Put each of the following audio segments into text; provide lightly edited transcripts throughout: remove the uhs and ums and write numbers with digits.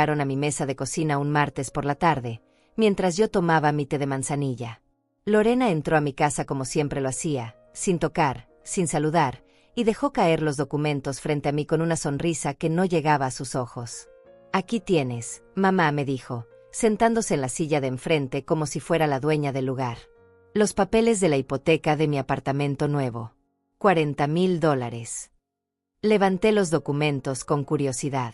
Llegaron a mi mesa de cocina un martes por la tarde, mientras yo tomaba mi té de manzanilla. Lorena entró a mi casa como siempre lo hacía, sin tocar, sin saludar, y dejó caer los documentos frente a mí con una sonrisa que no llegaba a sus ojos. «Aquí tienes, mamá», me dijo, sentándose en la silla de enfrente como si fuera la dueña del lugar. «Los papeles de la hipoteca de mi apartamento nuevo. $40,000. Levanté los documentos con curiosidad.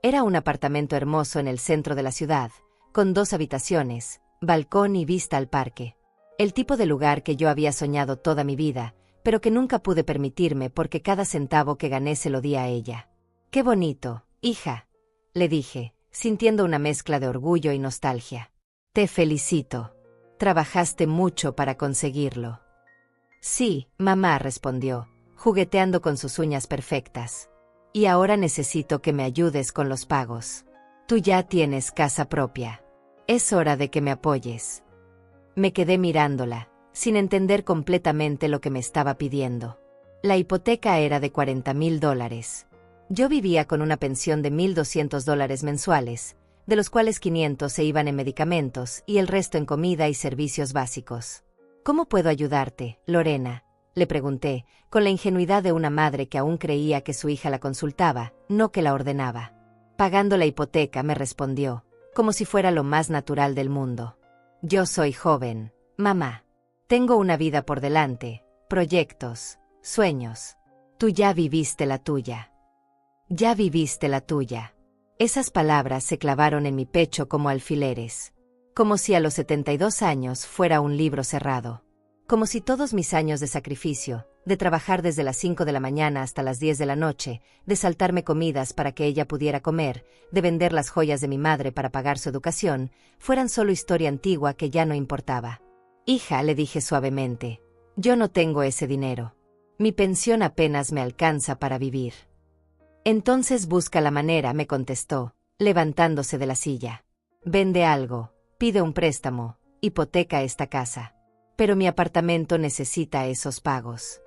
Era un apartamento hermoso en el centro de la ciudad, con 2 habitaciones, balcón y vista al parque. El tipo de lugar que yo había soñado toda mi vida, pero que nunca pude permitirme porque cada centavo que gané se lo di a ella. «Qué bonito, hija», le dije, sintiendo una mezcla de orgullo y nostalgia. «Te felicito. Trabajaste mucho para conseguirlo». «Sí, mamá», respondió, jugueteando con sus uñas perfectas. «Y ahora necesito que me ayudes con los pagos. Tú ya tienes casa propia. Es hora de que me apoyes». Me quedé mirándola, sin entender completamente lo que me estaba pidiendo. La hipoteca era de $40,000. Yo vivía con una pensión de $1,200 mensuales, de los cuales 500 se iban en medicamentos y el resto en comida y servicios básicos. «¿Cómo puedo ayudarte, Lorena?», le pregunté, con la ingenuidad de una madre que aún creía que su hija la consultaba, no que la ordenaba. «Pagando la hipoteca», me respondió, como si fuera lo más natural del mundo. «Yo soy joven, mamá. Tengo una vida por delante, proyectos, sueños. Tú ya viviste la tuya. Ya viviste la tuya». Esas palabras se clavaron en mi pecho como alfileres. Como si a los 72 años fuera un libro cerrado. Como si todos mis años de sacrificio, de trabajar desde las 5 de la mañana hasta las 10 de la noche, de saltarme comidas para que ella pudiera comer, de vender las joyas de mi madre para pagar su educación, fueran solo historia antigua que ya no importaba. «Hija», le dije suavemente, «yo no tengo ese dinero. Mi pensión apenas me alcanza para vivir». «Entonces busca la manera», me contestó, levantándose de la silla. «Vende algo, pide un préstamo, hipoteca esta casa. Pero mi apartamento necesita esos pagos».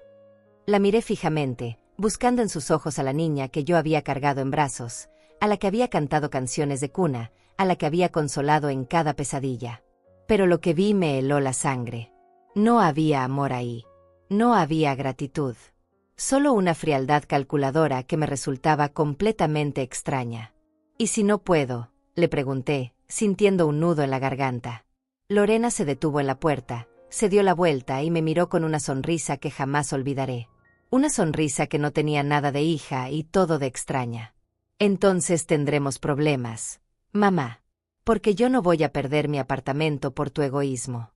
La miré fijamente, buscando en sus ojos a la niña que yo había cargado en brazos, a la que había cantado canciones de cuna, a la que había consolado en cada pesadilla. Pero lo que vi me heló la sangre. No había amor ahí. No había gratitud. Solo una frialdad calculadora que me resultaba completamente extraña. «¿Y si no puedo?», le pregunté, sintiendo un nudo en la garganta. Lorena se detuvo en la puerta, se dio la vuelta y me miró con una sonrisa que jamás olvidaré. Una sonrisa que no tenía nada de hija y todo de extraña. «Entonces tendremos problemas, mamá. Porque yo no voy a perder mi apartamento por tu egoísmo».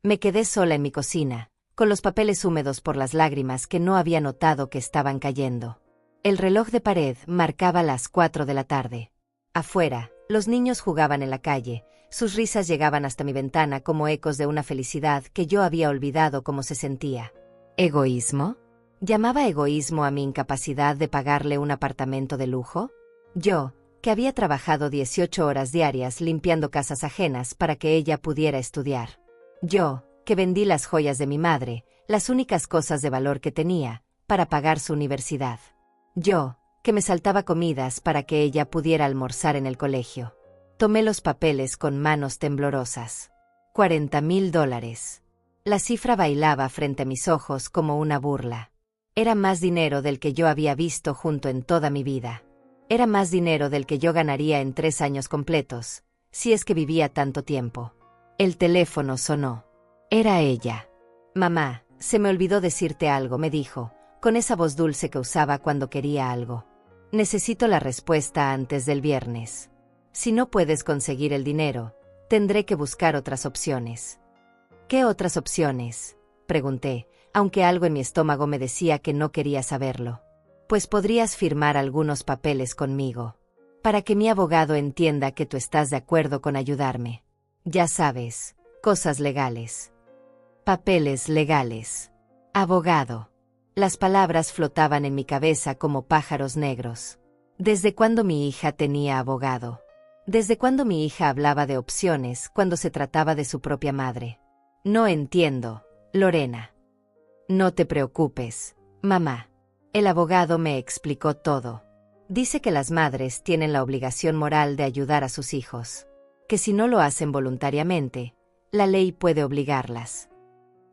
Me quedé sola en mi cocina, con los papeles húmedos por las lágrimas que no había notado que estaban cayendo. El reloj de pared marcaba las 4 de la tarde. Afuera, los niños jugaban en la calle, sus risas llegaban hasta mi ventana como ecos de una felicidad que yo había olvidado cómo se sentía. ¿Egoísmo? ¿Llamaba egoísmo a mi incapacidad de pagarle un apartamento de lujo? Yo, que había trabajado 18 horas diarias limpiando casas ajenas para que ella pudiera estudiar. Yo, que vendí las joyas de mi madre, las únicas cosas de valor que tenía, para pagar su universidad. Yo, que me saltaba comidas para que ella pudiera almorzar en el colegio. Tomé los papeles con manos temblorosas. $40,000. La cifra bailaba frente a mis ojos como una burla. Era más dinero del que yo había visto junto en toda mi vida. Era más dinero del que yo ganaría en 3 años completos, si es que vivía tanto tiempo. El teléfono sonó. Era ella. «Mamá, se me olvidó decirte algo», me dijo, con esa voz dulce que usaba cuando quería algo. «Necesito la respuesta antes del viernes. Si no puedes conseguir el dinero, tendré que buscar otras opciones». «¿Qué otras opciones?», pregunté, aunque algo en mi estómago me decía que no quería saberlo. «Pues podrías firmar algunos papeles conmigo, para que mi abogado entienda que tú estás de acuerdo con ayudarme. Ya sabes, cosas legales». Papeles legales. Abogado. Las palabras flotaban en mi cabeza como pájaros negros. ¿Desde cuándo mi hija tenía abogado? ¿Desde cuándo mi hija hablaba de opciones cuando se trataba de su propia madre? «No entiendo, Lorena». «No te preocupes, mamá. El abogado me explicó todo. Dice que las madres tienen la obligación moral de ayudar a sus hijos, que si no lo hacen voluntariamente, la ley puede obligarlas.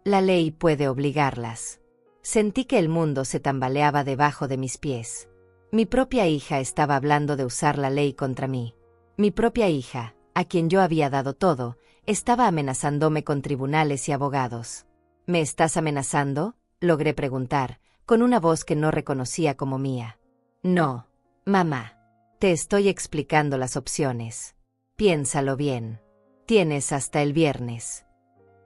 La ley puede obligarlas. Sentí que el mundo se tambaleaba debajo de mis pies. Mi propia hija estaba hablando de usar la ley contra mí. Mi propia hija, a quien yo había dado todo, estaba amenazándome con tribunales y abogados. ¿Me estás amenazando?, logré preguntar, con una voz que no reconocía como mía. No, mamá. Te estoy explicando las opciones. Piénsalo bien. Tienes hasta el viernes.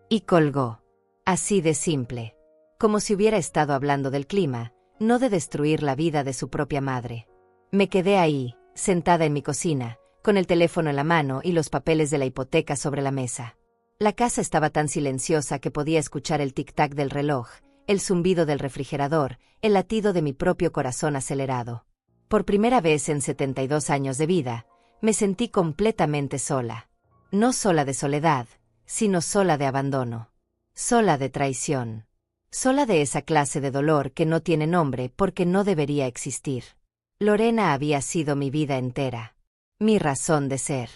Y colgó. Así de simple. Como si hubiera estado hablando del clima, no de destruir la vida de su propia madre. Me quedé ahí, sentada en mi cocina, con el teléfono en la mano y los papeles de la hipoteca sobre la mesa. La casa estaba tan silenciosa que podía escuchar el tic-tac del reloj, el zumbido del refrigerador, el latido de mi propio corazón acelerado. Por primera vez en 72 años de vida, me sentí completamente sola. No sola de soledad, sino sola de abandono. Sola de traición. Sola de esa clase de dolor que no tiene nombre porque no debería existir. Lorena había sido mi vida entera. Mi razón de ser.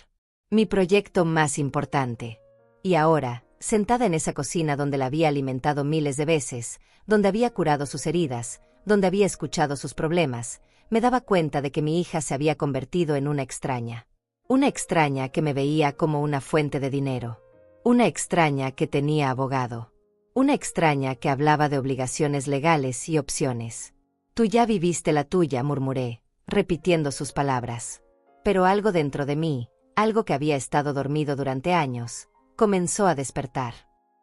Mi proyecto más importante. Y ahora, sentada en esa cocina donde la había alimentado miles de veces, donde había curado sus heridas, donde había escuchado sus problemas, me daba cuenta de que mi hija se había convertido en una extraña. Una extraña que me veía como una fuente de dinero. Una extraña que tenía abogado. Una extraña que hablaba de obligaciones legales y opciones. Tú ya viviste la tuya, murmuré, repitiendo sus palabras. Pero algo dentro de mí, algo que había estado dormido durante años, comenzó a despertar.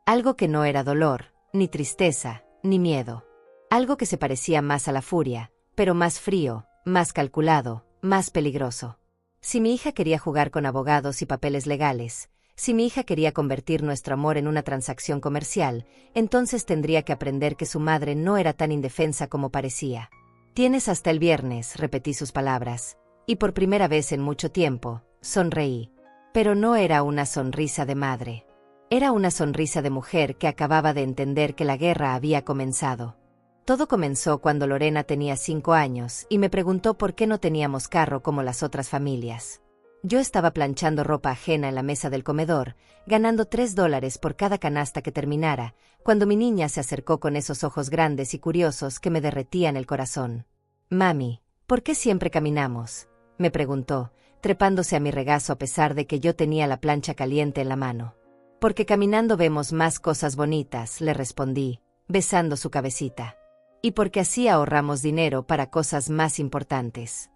Algo que no era dolor, ni tristeza, ni miedo. Algo que se parecía más a la furia, pero más frío, más calculado, más peligroso. Si mi hija quería jugar con abogados y papeles legales, si mi hija quería convertir nuestro amor en una transacción comercial, entonces tendría que aprender que su madre no era tan indefensa como parecía. Tienes hasta el viernes, repetí sus palabras, y por primera vez en mucho tiempo, sonreí. Pero no era una sonrisa de madre. Era una sonrisa de mujer que acababa de entender que la guerra había comenzado. Todo comenzó cuando Lorena tenía 5 años y me preguntó por qué no teníamos carro como las otras familias. Yo estaba planchando ropa ajena en la mesa del comedor, ganando $3 por cada canasta que terminara, cuando mi niña se acercó con esos ojos grandes y curiosos que me derretían el corazón. «Mami, ¿por qué siempre caminamos?», me preguntó, trepándose a mi regazo a pesar de que yo tenía la plancha caliente en la mano. «Porque caminando vemos más cosas bonitas», le respondí, besando su cabecita. «Y porque así ahorramos dinero para cosas más importantes».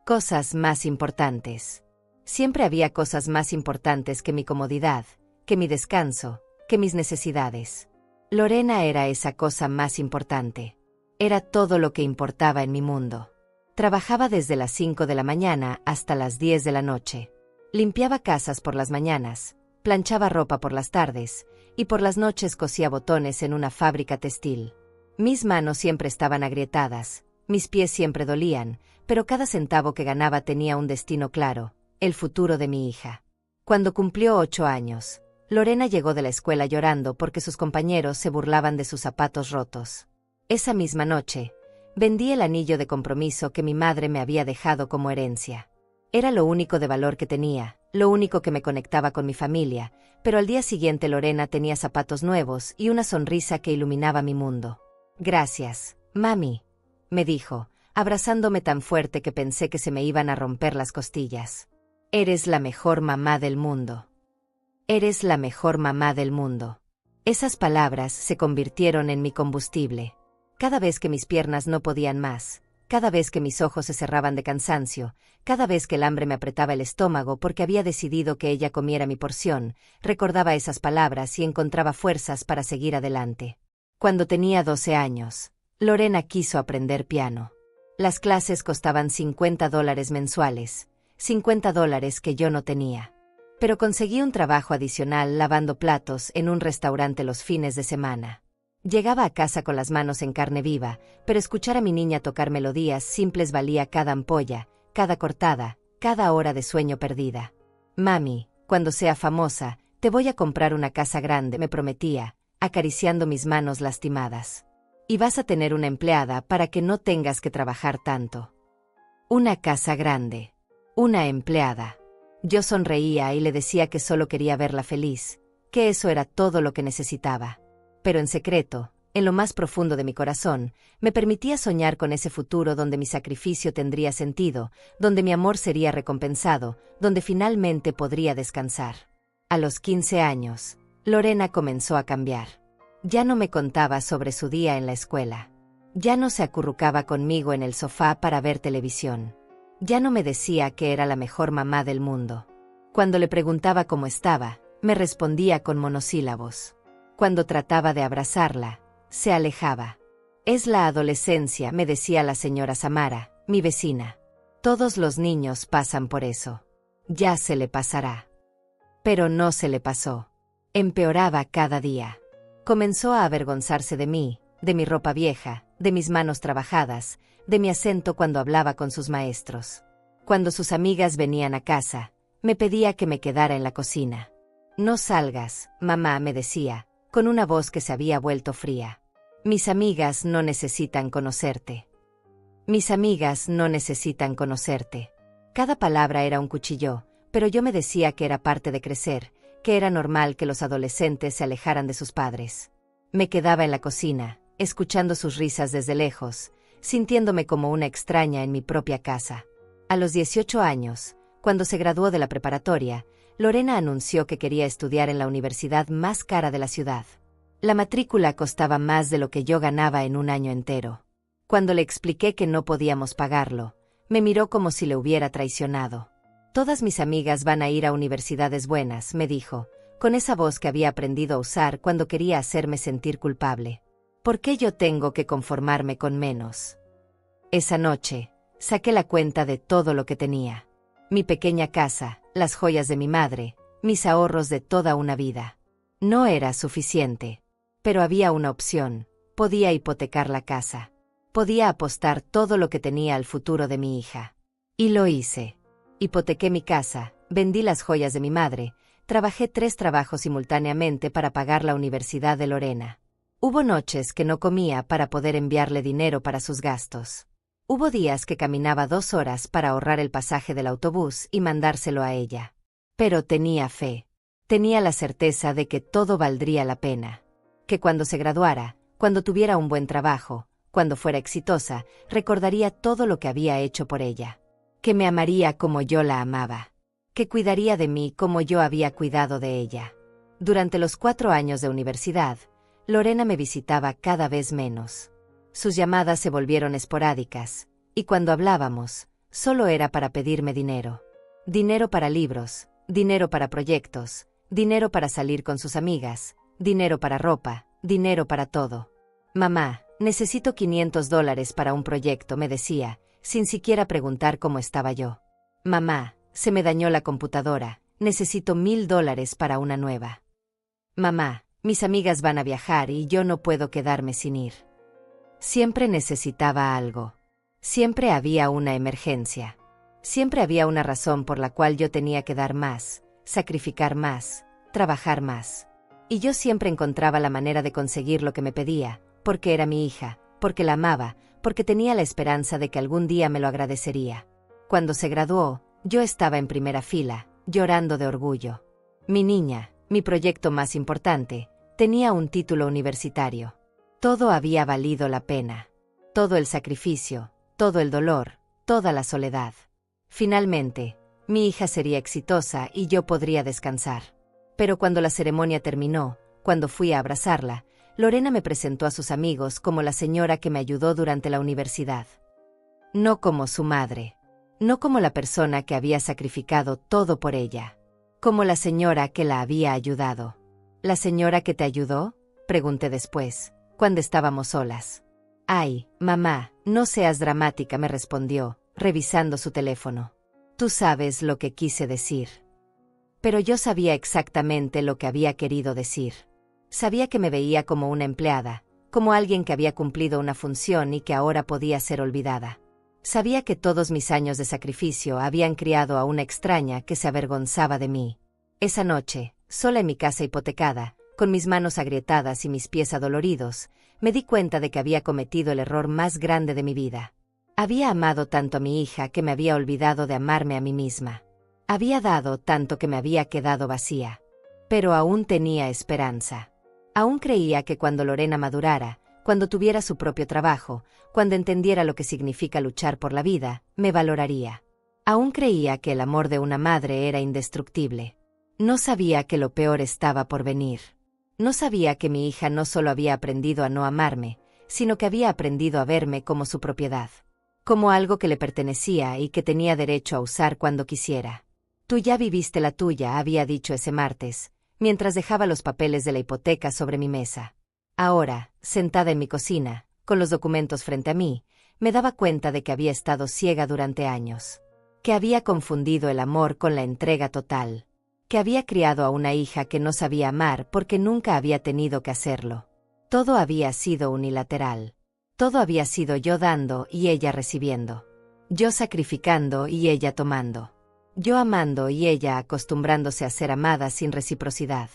Cosas más importantes. Siempre había cosas más importantes que mi comodidad, que mi descanso, que mis necesidades. Lorena era esa cosa más importante. Era todo lo que importaba en mi mundo. Trabajaba desde las 5 de la mañana hasta las 10 de la noche. Limpiaba casas por las mañanas, planchaba ropa por las tardes, y por las noches cosía botones en una fábrica textil. Mis manos siempre estaban agrietadas, mis pies siempre dolían, pero cada centavo que ganaba tenía un destino claro. El futuro de mi hija. Cuando cumplió 8 años, Lorena llegó de la escuela llorando porque sus compañeros se burlaban de sus zapatos rotos. Esa misma noche, vendí el anillo de compromiso que mi madre me había dejado como herencia. Era lo único de valor que tenía, lo único que me conectaba con mi familia, pero al día siguiente Lorena tenía zapatos nuevos y una sonrisa que iluminaba mi mundo. «Gracias, mami», me dijo, abrazándome tan fuerte que pensé que se me iban a romper las costillas. «Eres la mejor mamá del mundo. Eres la mejor mamá del mundo». Esas palabras se convirtieron en mi combustible. Cada vez que mis piernas no podían más, cada vez que mis ojos se cerraban de cansancio, cada vez que el hambre me apretaba el estómago porque había decidido que ella comiera mi porción, recordaba esas palabras y encontraba fuerzas para seguir adelante. Cuando tenía 12 años, Lorena quiso aprender piano. Las clases costaban $50 mensuales. $50 que yo no tenía. Pero conseguí un trabajo adicional lavando platos en un restaurante los fines de semana. Llegaba a casa con las manos en carne viva, pero escuchar a mi niña tocar melodías simples valía cada ampolla, cada cortada, cada hora de sueño perdida. «Mami, cuando sea famosa, te voy a comprar una casa grande», me prometía, acariciando mis manos lastimadas. «Y vas a tener una empleada para que no tengas que trabajar tanto». Una casa grande. Una empleada. Yo sonreía y le decía que solo quería verla feliz, que eso era todo lo que necesitaba. Pero en secreto, en lo más profundo de mi corazón, me permitía soñar con ese futuro donde mi sacrificio tendría sentido, donde mi amor sería recompensado, donde finalmente podría descansar. A los 15 años, Lorena comenzó a cambiar. Ya no me contaba sobre su día en la escuela. Ya no se acurrucaba conmigo en el sofá para ver televisión. Ya no me decía que era la mejor mamá del mundo. Cuando le preguntaba cómo estaba, me respondía con monosílabos. Cuando trataba de abrazarla, se alejaba. Es la adolescencia, me decía la señora Samara, mi vecina. Todos los niños pasan por eso. Ya se le pasará. Pero no se le pasó. Empeoraba cada día. Comenzó a avergonzarse de mí, de mi ropa vieja, de mis manos trabajadas, de mi acento cuando hablaba con sus maestros. Cuando sus amigas venían a casa, me pedía que me quedara en la cocina. No salgas, mamá, me decía, con una voz que se había vuelto fría. Mis amigas no necesitan conocerte. Mis amigas no necesitan conocerte. Cada palabra era un cuchillo, pero yo me decía que era parte de crecer, que era normal que los adolescentes se alejaran de sus padres. Me quedaba en la cocina, escuchando sus risas desde lejos, sintiéndome como una extraña en mi propia casa. A los 18 años, cuando se graduó de la preparatoria, Lorena anunció que quería estudiar en la universidad más cara de la ciudad. La matrícula costaba más de lo que yo ganaba en un año entero. Cuando le expliqué que no podíamos pagarlo, me miró como si le hubiera traicionado. Todas mis amigas van a ir a universidades buenas, me dijo, con esa voz que había aprendido a usar cuando quería hacerme sentir culpable. ¿Por qué yo tengo que conformarme con menos? Esa noche, saqué la cuenta de todo lo que tenía. Mi pequeña casa, las joyas de mi madre, mis ahorros de toda una vida. No era suficiente. Pero había una opción, podía hipotecar la casa. Podía apostar todo lo que tenía al futuro de mi hija. Y lo hice. Hipotequé mi casa, vendí las joyas de mi madre, trabajé 3 trabajos simultáneamente para pagar la universidad de Lorena. Hubo noches que no comía para poder enviarle dinero para sus gastos. Hubo días que caminaba 2 horas para ahorrar el pasaje del autobús y mandárselo a ella. Pero tenía fe. Tenía la certeza de que todo valdría la pena. Que cuando se graduara, cuando tuviera un buen trabajo, cuando fuera exitosa, recordaría todo lo que había hecho por ella. Que me amaría como yo la amaba. Que cuidaría de mí como yo había cuidado de ella. Durante los 4 años de universidad, Lorena me visitaba cada vez menos. Sus llamadas se volvieron esporádicas, y cuando hablábamos, solo era para pedirme dinero. Dinero para libros, dinero para proyectos, dinero para salir con sus amigas, dinero para ropa, dinero para todo. Mamá, necesito $500 para un proyecto, me decía, sin siquiera preguntar cómo estaba yo. Mamá, se me dañó la computadora, necesito $1000 para una nueva. Mamá, mis amigas van a viajar y yo no puedo quedarme sin ir. Siempre necesitaba algo. Siempre había una emergencia. Siempre había una razón por la cual yo tenía que dar más, sacrificar más, trabajar más. Y yo siempre encontraba la manera de conseguir lo que me pedía, porque era mi hija, porque la amaba, porque tenía la esperanza de que algún día me lo agradecería. Cuando se graduó, yo estaba en primera fila, llorando de orgullo. Mi niña, mi proyecto más importante, tenía un título universitario. Todo había valido la pena. Todo el sacrificio, todo el dolor, toda la soledad. Finalmente, mi hija sería exitosa y yo podría descansar. Pero cuando la ceremonia terminó, cuando fui a abrazarla, Lorena me presentó a sus amigos como la señora que me ayudó durante la universidad. No como su madre. No como la persona que había sacrificado todo por ella. Como la señora que la había ayudado. ¿La señora que te ayudó?, pregunté después, cuando estábamos solas. Ay, mamá, no seas dramática, me respondió, revisando su teléfono. Tú sabes lo que quise decir. Pero yo sabía exactamente lo que había querido decir. Sabía que me veía como una empleada, como alguien que había cumplido una función y que ahora podía ser olvidada. Sabía que todos mis años de sacrificio habían criado a una extraña que se avergonzaba de mí. Esa noche, sola en mi casa hipotecada, con mis manos agrietadas y mis pies adoloridos, me di cuenta de que había cometido el error más grande de mi vida. Había amado tanto a mi hija que me había olvidado de amarme a mí misma. Había dado tanto que me había quedado vacía. Pero aún tenía esperanza. Aún creía que cuando Lorena madurara, cuando tuviera su propio trabajo, cuando entendiera lo que significa luchar por la vida, me valoraría. Aún creía que el amor de una madre era indestructible. No sabía que lo peor estaba por venir. No sabía que mi hija no solo había aprendido a no amarme, sino que había aprendido a verme como su propiedad. Como algo que le pertenecía y que tenía derecho a usar cuando quisiera. Tú ya viviste la tuya, había dicho ese martes, mientras dejaba los papeles de la hipoteca sobre mi mesa. Ahora, sentada en mi cocina, con los documentos frente a mí, me daba cuenta de que había estado ciega durante años. Que había confundido el amor con la entrega total. Que había criado a una hija que no sabía amar porque nunca había tenido que hacerlo. Todo había sido unilateral. Todo había sido yo dando y ella recibiendo. Yo sacrificando y ella tomando. Yo amando y ella acostumbrándose a ser amada sin reciprocidad.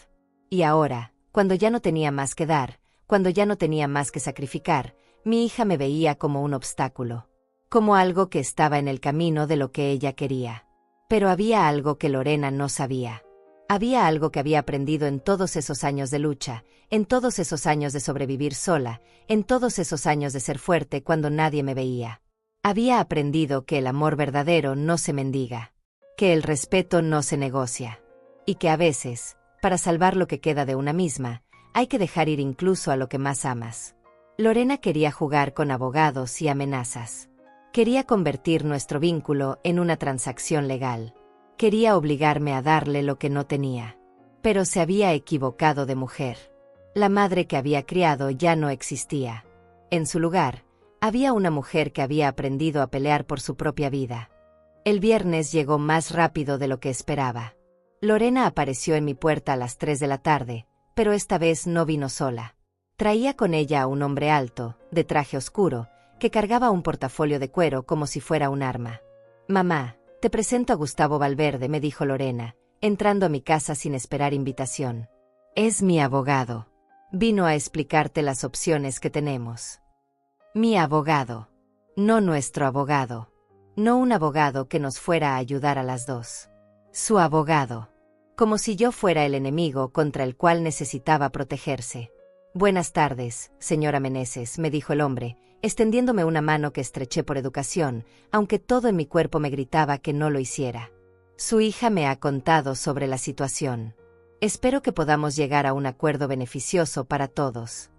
Y ahora, cuando ya no tenía más que dar, cuando ya no tenía más que sacrificar, mi hija me veía como un obstáculo. Como algo que estaba en el camino de lo que ella quería. Pero había algo que Lorena no sabía. Había algo que había aprendido en todos esos años de lucha, en todos esos años de sobrevivir sola, en todos esos años de ser fuerte cuando nadie me veía. Había aprendido que el amor verdadero no se mendiga, que el respeto no se negocia, y que a veces, para salvar lo que queda de una misma, hay que dejar ir incluso a lo que más amas. Lorena quería jugar con abogados y amenazas. Quería convertir nuestro vínculo en una transacción legal. Quería obligarme a darle lo que no tenía. Pero se había equivocado de mujer. La madre que había criado ya no existía. En su lugar, había una mujer que había aprendido a pelear por su propia vida. El viernes llegó más rápido de lo que esperaba. Lorena apareció en mi puerta a las 3 de la tarde, pero esta vez no vino sola. Traía con ella a un hombre alto, de traje oscuro, que cargaba un portafolio de cuero como si fuera un arma. «Mamá, te presento a Gustavo Valverde», me dijo Lorena, entrando a mi casa sin esperar invitación. «Es mi abogado. Vino a explicarte las opciones que tenemos». Mi abogado. No nuestro abogado. No un abogado que nos fuera a ayudar a las dos. Su abogado. Como si yo fuera el enemigo contra el cual necesitaba protegerse. «Buenas tardes, señora Meneses», me dijo el hombre, extendiéndome una mano que estreché por educación, aunque todo en mi cuerpo me gritaba que no lo hiciera. Su hija me ha contado sobre la situación. Espero que podamos llegar a un acuerdo beneficioso para todos.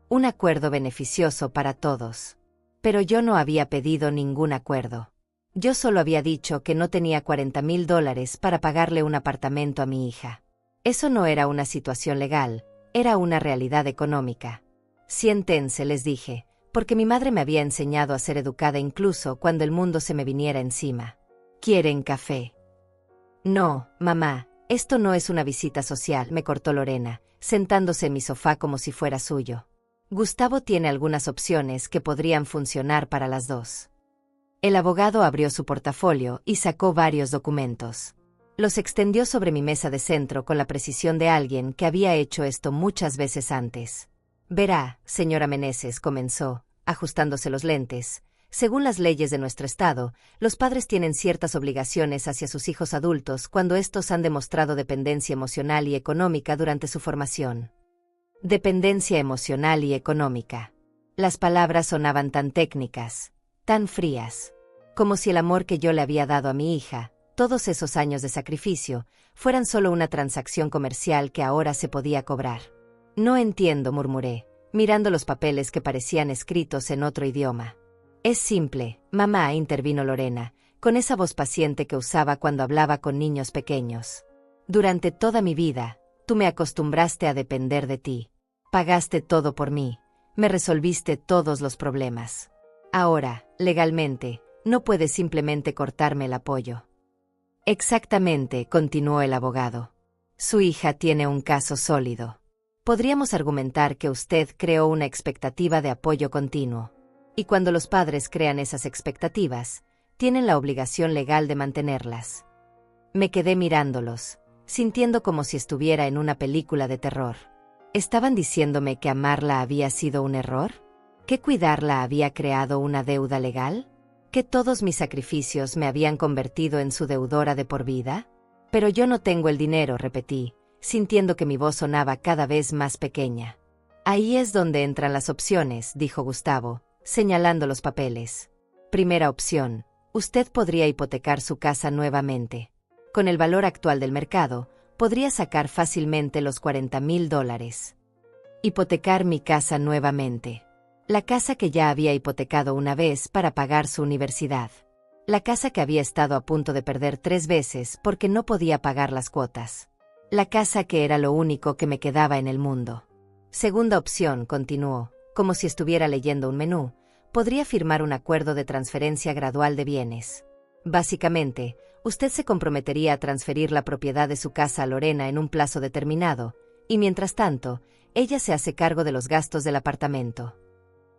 Un acuerdo beneficioso para todos. Pero yo no había pedido ningún acuerdo. Yo solo había dicho que no tenía $40,000 para pagarle un apartamento a mi hija. Eso no era una situación legal, era una realidad económica. Siéntense, les dije, porque mi madre me había enseñado a ser educada incluso cuando el mundo se me viniera encima. ¿Quieren café? No, mamá, esto no es una visita social, me cortó Lorena, sentándose en mi sofá como si fuera suyo. Gustavo tiene algunas opciones que podrían funcionar para las dos. El abogado abrió su portafolio y sacó varios documentos. Los extendió sobre mi mesa de centro con la precisión de alguien que había hecho esto muchas veces antes. «Verá, señora Meneses», comenzó, ajustándose los lentes. «Según las leyes de nuestro estado, los padres tienen ciertas obligaciones hacia sus hijos adultos cuando estos han demostrado dependencia emocional y económica durante su formación». Dependencia emocional y económica. Las palabras sonaban tan técnicas, tan frías, como si el amor que yo le había dado a mi hija, todos esos años de sacrificio, fueran solo una transacción comercial que ahora se podía cobrar. «No entiendo», murmuré, mirando los papeles que parecían escritos en otro idioma. «Es simple, mamá», intervino Lorena, con esa voz paciente que usaba cuando hablaba con niños pequeños. «Durante toda mi vida, tú me acostumbraste a depender de ti. Pagaste todo por mí, me resolviste todos los problemas. Ahora, legalmente, no puedes simplemente cortarme el apoyo». «Exactamente», continuó el abogado. «Su hija tiene un caso sólido. Podríamos argumentar que usted creó una expectativa de apoyo continuo. Y cuando los padres crean esas expectativas, tienen la obligación legal de mantenerlas». Me quedé mirándolos, sintiendo como si estuviera en una película de terror. ¿Estaban diciéndome que amarla había sido un error? ¿Que cuidarla había creado una deuda legal? ¿Que todos mis sacrificios me habían convertido en su deudora de por vida? Pero yo no tengo el dinero, repetí, sintiendo que mi voz sonaba cada vez más pequeña. Ahí es donde entran las opciones, dijo Gustavo, señalando los papeles. Primera opción, usted podría hipotecar su casa nuevamente. Con el valor actual del mercado, podría sacar fácilmente los $40,000. Hipotecar mi casa nuevamente. La casa que ya había hipotecado una vez para pagar su universidad. La casa que había estado a punto de perder 3 veces porque no podía pagar las cuotas. La casa que era lo único que me quedaba en el mundo. Segunda opción, continuó, como si estuviera leyendo un menú, podría firmar un acuerdo de transferencia gradual de bienes. Básicamente, usted se comprometería a transferir la propiedad de su casa a Lorena en un plazo determinado, y mientras tanto, ella se hace cargo de los gastos del apartamento.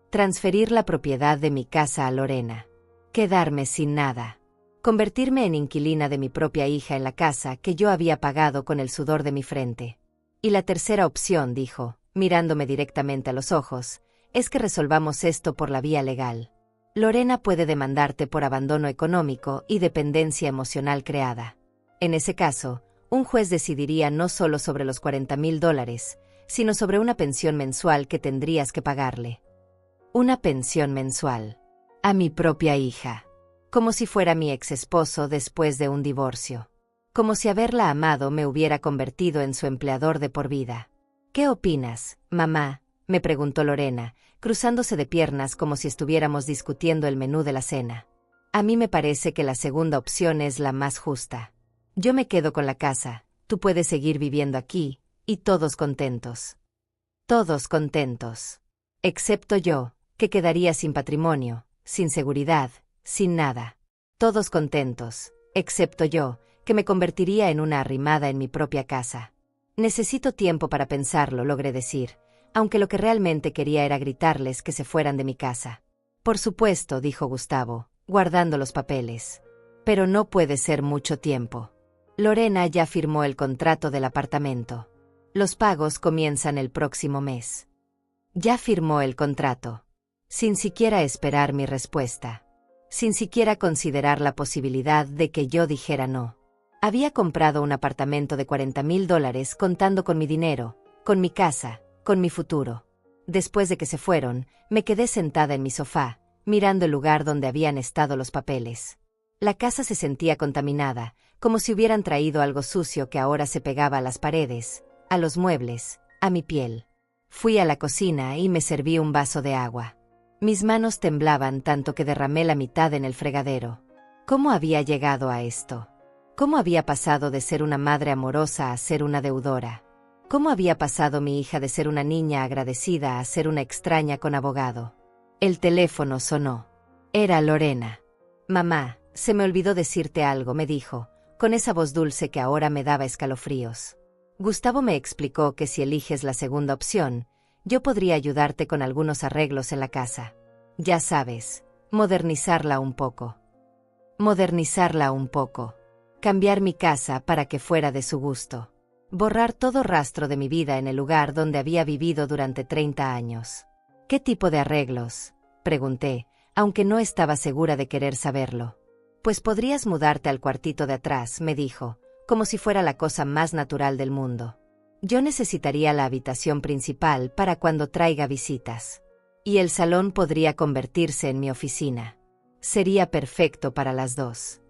Transferir la propiedad de mi casa a Lorena. Quedarme sin nada. Convertirme en inquilina de mi propia hija en la casa que yo había pagado con el sudor de mi frente. Y la tercera opción, dijo, mirándome directamente a los ojos, es que resolvamos esto por la vía legal. Lorena puede demandarte por abandono económico y dependencia emocional creada. En ese caso, un juez decidiría no solo sobre los $40,000, sino sobre una pensión mensual que tendrías que pagarle. Una pensión mensual. A mi propia hija. Como si fuera mi ex esposo después de un divorcio. Como si haberla amado me hubiera convertido en su empleador de por vida. ¿Qué opinas, mamá?, me preguntó Lorena, cruzándose de piernas como si estuviéramos discutiendo el menú de la cena. A mí me parece que la segunda opción es la más justa. Yo me quedo con la casa, tú puedes seguir viviendo aquí, y todos contentos. Todos contentos. Excepto yo, que quedaría sin patrimonio, sin seguridad, sin nada. Todos contentos, excepto yo, que me convertiría en una arrimada en mi propia casa. Necesito tiempo para pensarlo, logré decir, aunque lo que realmente quería era gritarles que se fueran de mi casa. Por supuesto, dijo Gustavo, guardando los papeles. Pero no puede ser mucho tiempo. Lorena ya firmó el contrato del apartamento. Los pagos comienzan el próximo mes. Ya firmó el contrato. Sin siquiera esperar mi respuesta. Sin siquiera considerar la posibilidad de que yo dijera no. Había comprado un apartamento de $40,000 contando con mi dinero, con mi casa, con mi futuro. Después de que se fueron, me quedé sentada en mi sofá, mirando el lugar donde habían estado los papeles. La casa se sentía contaminada, como si hubieran traído algo sucio que ahora se pegaba a las paredes, a los muebles, a mi piel. Fui a la cocina y me serví un vaso de agua. Mis manos temblaban tanto que derramé la mitad en el fregadero. ¿Cómo había llegado a esto? ¿Cómo había pasado de ser una madre amorosa a ser una deudora? ¿Cómo había pasado mi hija de ser una niña agradecida a ser una extraña con abogado? El teléfono sonó. Era Lorena. Mamá, se me olvidó decirte algo, me dijo, con esa voz dulce que ahora me daba escalofríos. Gustavo me explicó que si eliges la segunda opción, yo podría ayudarte con algunos arreglos en la casa. Ya sabes, modernizarla un poco. Modernizarla un poco. Cambiar mi casa para que fuera de su gusto. Borrar todo rastro de mi vida en el lugar donde había vivido durante 30 años. ¿Qué tipo de arreglos?, pregunté, aunque no estaba segura de querer saberlo. Pues podrías mudarte al cuartito de atrás, me dijo, como si fuera la cosa más natural del mundo. Yo necesitaría la habitación principal para cuando traiga visitas. Y el salón podría convertirse en mi oficina. Sería perfecto para las dos.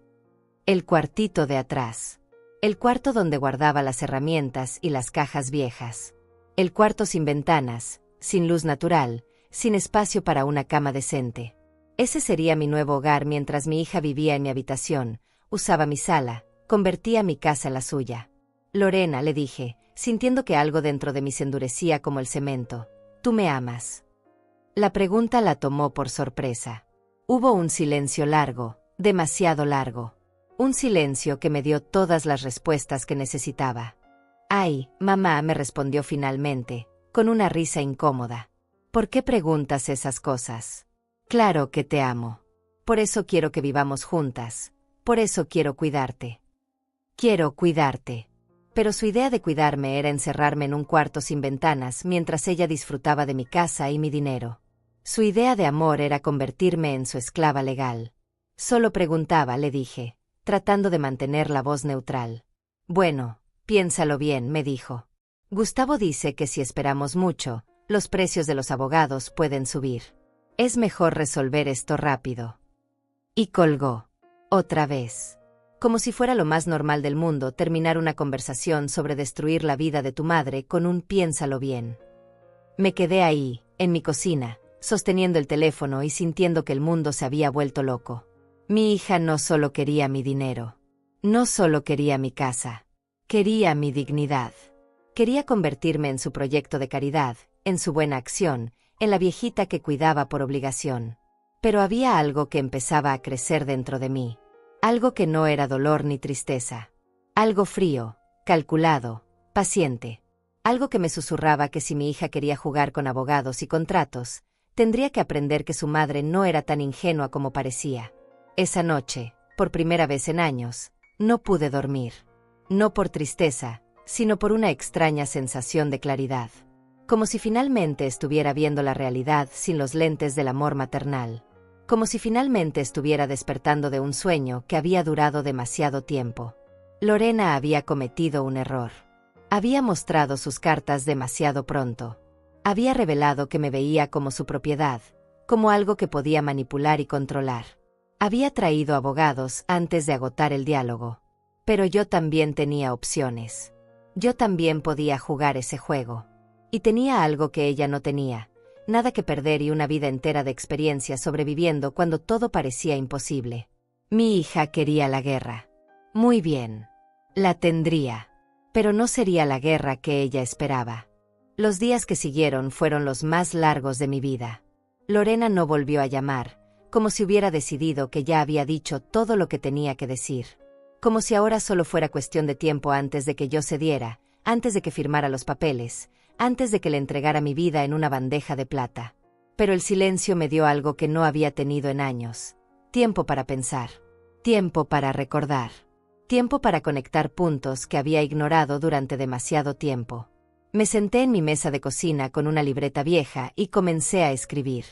El cuartito de atrás. El cuarto donde guardaba las herramientas y las cajas viejas. El cuarto sin ventanas, sin luz natural, sin espacio para una cama decente. Ese sería mi nuevo hogar mientras mi hija vivía en mi habitación, usaba mi sala, convertía mi casa en la suya. Lorena, le dije, sintiendo que algo dentro de mí se endurecía como el cemento, ¿tú me amas? La pregunta la tomó por sorpresa. Hubo un silencio largo, demasiado largo. Un silencio que me dio todas las respuestas que necesitaba. Ay, mamá, me respondió finalmente, con una risa incómoda. ¿Por qué preguntas esas cosas? Claro que te amo. Por eso quiero que vivamos juntas. Por eso quiero cuidarte. Quiero cuidarte. Pero su idea de cuidarme era encerrarme en un cuarto sin ventanas mientras ella disfrutaba de mi casa y mi dinero. Su idea de amor era convertirme en su esclava legal. Solo preguntaba, le dije, tratando de mantener la voz neutral. Bueno, piénsalo bien, me dijo. Gustavo dice que si esperamos mucho, los precios de los abogados pueden subir. Es mejor resolver esto rápido. Y colgó. Otra vez. Como si fuera lo más normal del mundo terminar una conversación sobre destruir la vida de tu madre con un piénsalo bien. Me quedé ahí, en mi cocina, sosteniendo el teléfono y sintiendo que el mundo se había vuelto loco. Mi hija no solo quería mi dinero. No solo quería mi casa. Quería mi dignidad. Quería convertirme en su proyecto de caridad, en su buena acción, en la viejita que cuidaba por obligación. Pero había algo que empezaba a crecer dentro de mí. Algo que no era dolor ni tristeza. Algo frío, calculado, paciente. Algo que me susurraba que si mi hija quería jugar con abogados y contratos, tendría que aprender que su madre no era tan ingenua como parecía. Esa noche, por primera vez en años, no pude dormir. No por tristeza, sino por una extraña sensación de claridad. Como si finalmente estuviera viendo la realidad sin los lentes del amor maternal. Como si finalmente estuviera despertando de un sueño que había durado demasiado tiempo. Lorena había cometido un error. Había mostrado sus cartas demasiado pronto. Había revelado que me veía como su propiedad, como algo que podía manipular y controlar. Había traído abogados antes de agotar el diálogo. Pero yo también tenía opciones. Yo también podía jugar ese juego. Y tenía algo que ella no tenía. Nada que perder y una vida entera de experiencia sobreviviendo cuando todo parecía imposible. Mi hija quería la guerra. Muy bien. La tendría. Pero no sería la guerra que ella esperaba. Los días que siguieron fueron los más largos de mi vida. Lorena no volvió a llamar, como si hubiera decidido que ya había dicho todo lo que tenía que decir. Como si ahora solo fuera cuestión de tiempo antes de que yo cediera, antes de que firmara los papeles, antes de que le entregara mi vida en una bandeja de plata. Pero el silencio me dio algo que no había tenido en años. Tiempo para pensar. Tiempo para recordar. Tiempo para conectar puntos que había ignorado durante demasiado tiempo. Me senté en mi mesa de cocina con una libreta vieja y comencé a escribir.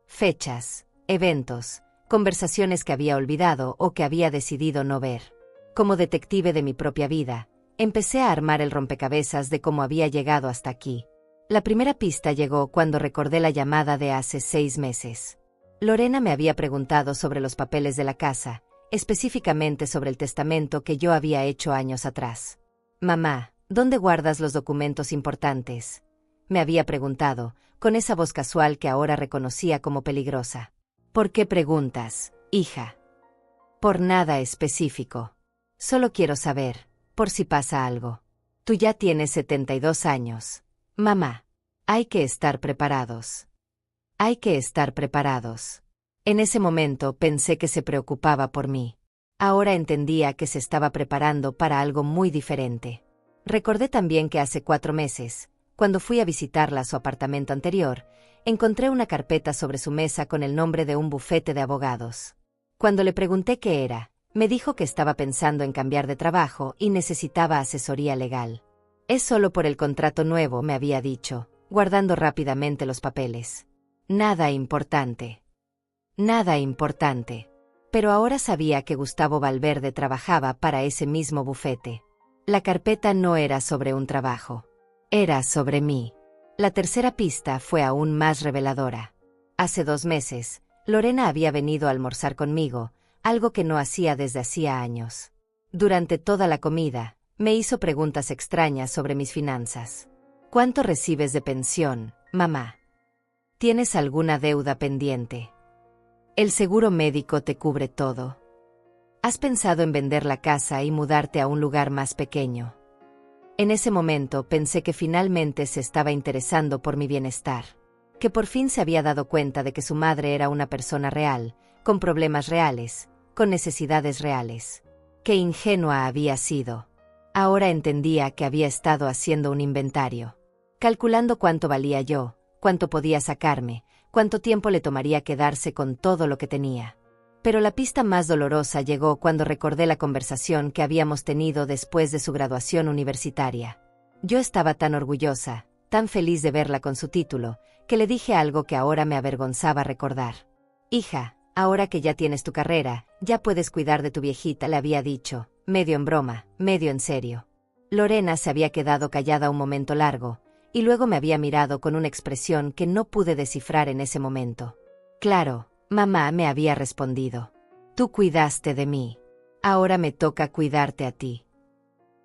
Fechas, eventos, conversaciones que había olvidado o que había decidido no ver. Como detective de mi propia vida, empecé a armar el rompecabezas de cómo había llegado hasta aquí. La primera pista llegó cuando recordé la llamada de hace 6 meses. Lorena me había preguntado sobre los papeles de la casa, específicamente sobre el testamento que yo había hecho años atrás. Mamá, ¿dónde guardas los documentos importantes? Me había preguntado, con esa voz casual que ahora reconocía como peligrosa. ¿Por qué preguntas, hija? Por nada específico. Solo quiero saber, por si pasa algo. Tú ya tienes 72 años. Mamá, hay que estar preparados. Hay que estar preparados. En ese momento pensé que se preocupaba por mí. Ahora entendía que se estaba preparando para algo muy diferente. Recordé también que hace 4 meses, cuando fui a visitarla a su apartamento anterior, encontré una carpeta sobre su mesa con el nombre de un bufete de abogados. Cuando le pregunté qué era, me dijo que estaba pensando en cambiar de trabajo y necesitaba asesoría legal. Es solo por el contrato nuevo, me había dicho, guardando rápidamente los papeles. Nada importante. Nada importante. Pero ahora sabía que Gustavo Valverde trabajaba para ese mismo bufete. La carpeta no era sobre un trabajo. Era sobre mí. La tercera pista fue aún más reveladora. Hace 2 meses, Lorena había venido a almorzar conmigo, algo que no hacía desde hacía años. Durante toda la comida, me hizo preguntas extrañas sobre mis finanzas. ¿Cuánto recibes de pensión, mamá? ¿Tienes alguna deuda pendiente? ¿El seguro médico te cubre todo? ¿Has pensado en vender la casa y mudarte a un lugar más pequeño? En ese momento pensé que finalmente se estaba interesando por mi bienestar. Que por fin se había dado cuenta de que su madre era una persona real, con problemas reales, con necesidades reales. Qué ingenua había sido. Ahora entendía que había estado haciendo un inventario. Calculando cuánto valía yo, cuánto podía sacarme, cuánto tiempo le tomaría quedarse con todo lo que tenía. Pero la pista más dolorosa llegó cuando recordé la conversación que habíamos tenido después de su graduación universitaria. Yo estaba tan orgullosa, tan feliz de verla con su título, que le dije algo que ahora me avergonzaba recordar. Hija, Ahora que ya tienes tu carrera, ya puedes cuidar de tu viejita, le había dicho, medio en broma, medio en serio. Lorena se había quedado callada un momento largo, y luego me había mirado con una expresión que no pude descifrar en ese momento. Claro, mamá, me había respondido. Tú cuidaste de mí. Ahora me toca cuidarte a ti.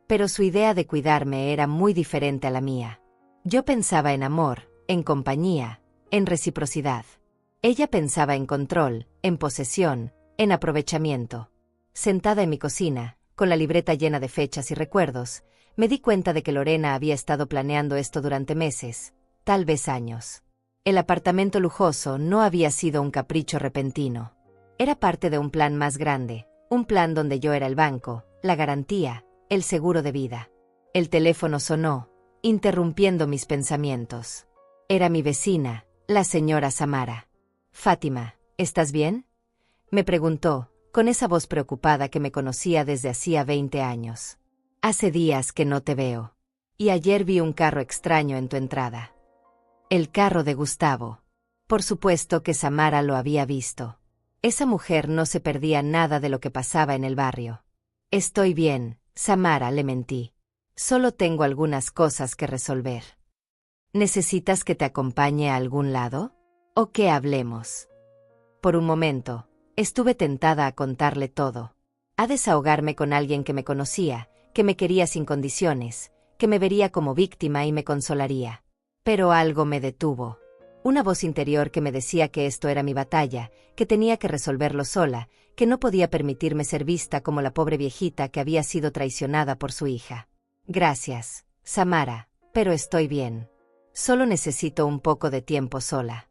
Pero su idea de cuidarme era muy diferente a la mía. Yo pensaba en amor, en compañía, en reciprocidad. Ella pensaba en control, en posesión, en aprovechamiento. Sentada en mi cocina, con la libreta llena de fechas y recuerdos, me di cuenta de que Lorena había estado planeando esto durante meses, tal vez años. El apartamento lujoso no había sido un capricho repentino. Era parte de un plan más grande, un plan donde yo era el banco, la garantía, el seguro de vida. El teléfono sonó, interrumpiendo mis pensamientos. Era mi vecina, la señora Samara. «Fátima, ¿estás bien?», me preguntó, con esa voz preocupada que me conocía desde hacía 20 años. «Hace días que no te veo. Y ayer vi un carro extraño en tu entrada». El carro de Gustavo. Por supuesto que Samara lo había visto. Esa mujer no se perdía nada de lo que pasaba en el barrio. «Estoy bien, Samara», le mentí. «Solo tengo algunas cosas que resolver». «¿Necesitas que te acompañe a algún lado? ¿O que hablemos?». Por un momento, estuve tentada a contarle todo. A desahogarme con alguien que me conocía, que me quería sin condiciones, que me vería como víctima y me consolaría. Pero algo me detuvo. Una voz interior que me decía que esto era mi batalla, que tenía que resolverlo sola, que no podía permitirme ser vista como la pobre viejita que había sido traicionada por su hija. «Gracias, Samara, pero estoy bien. Solo necesito un poco de tiempo sola».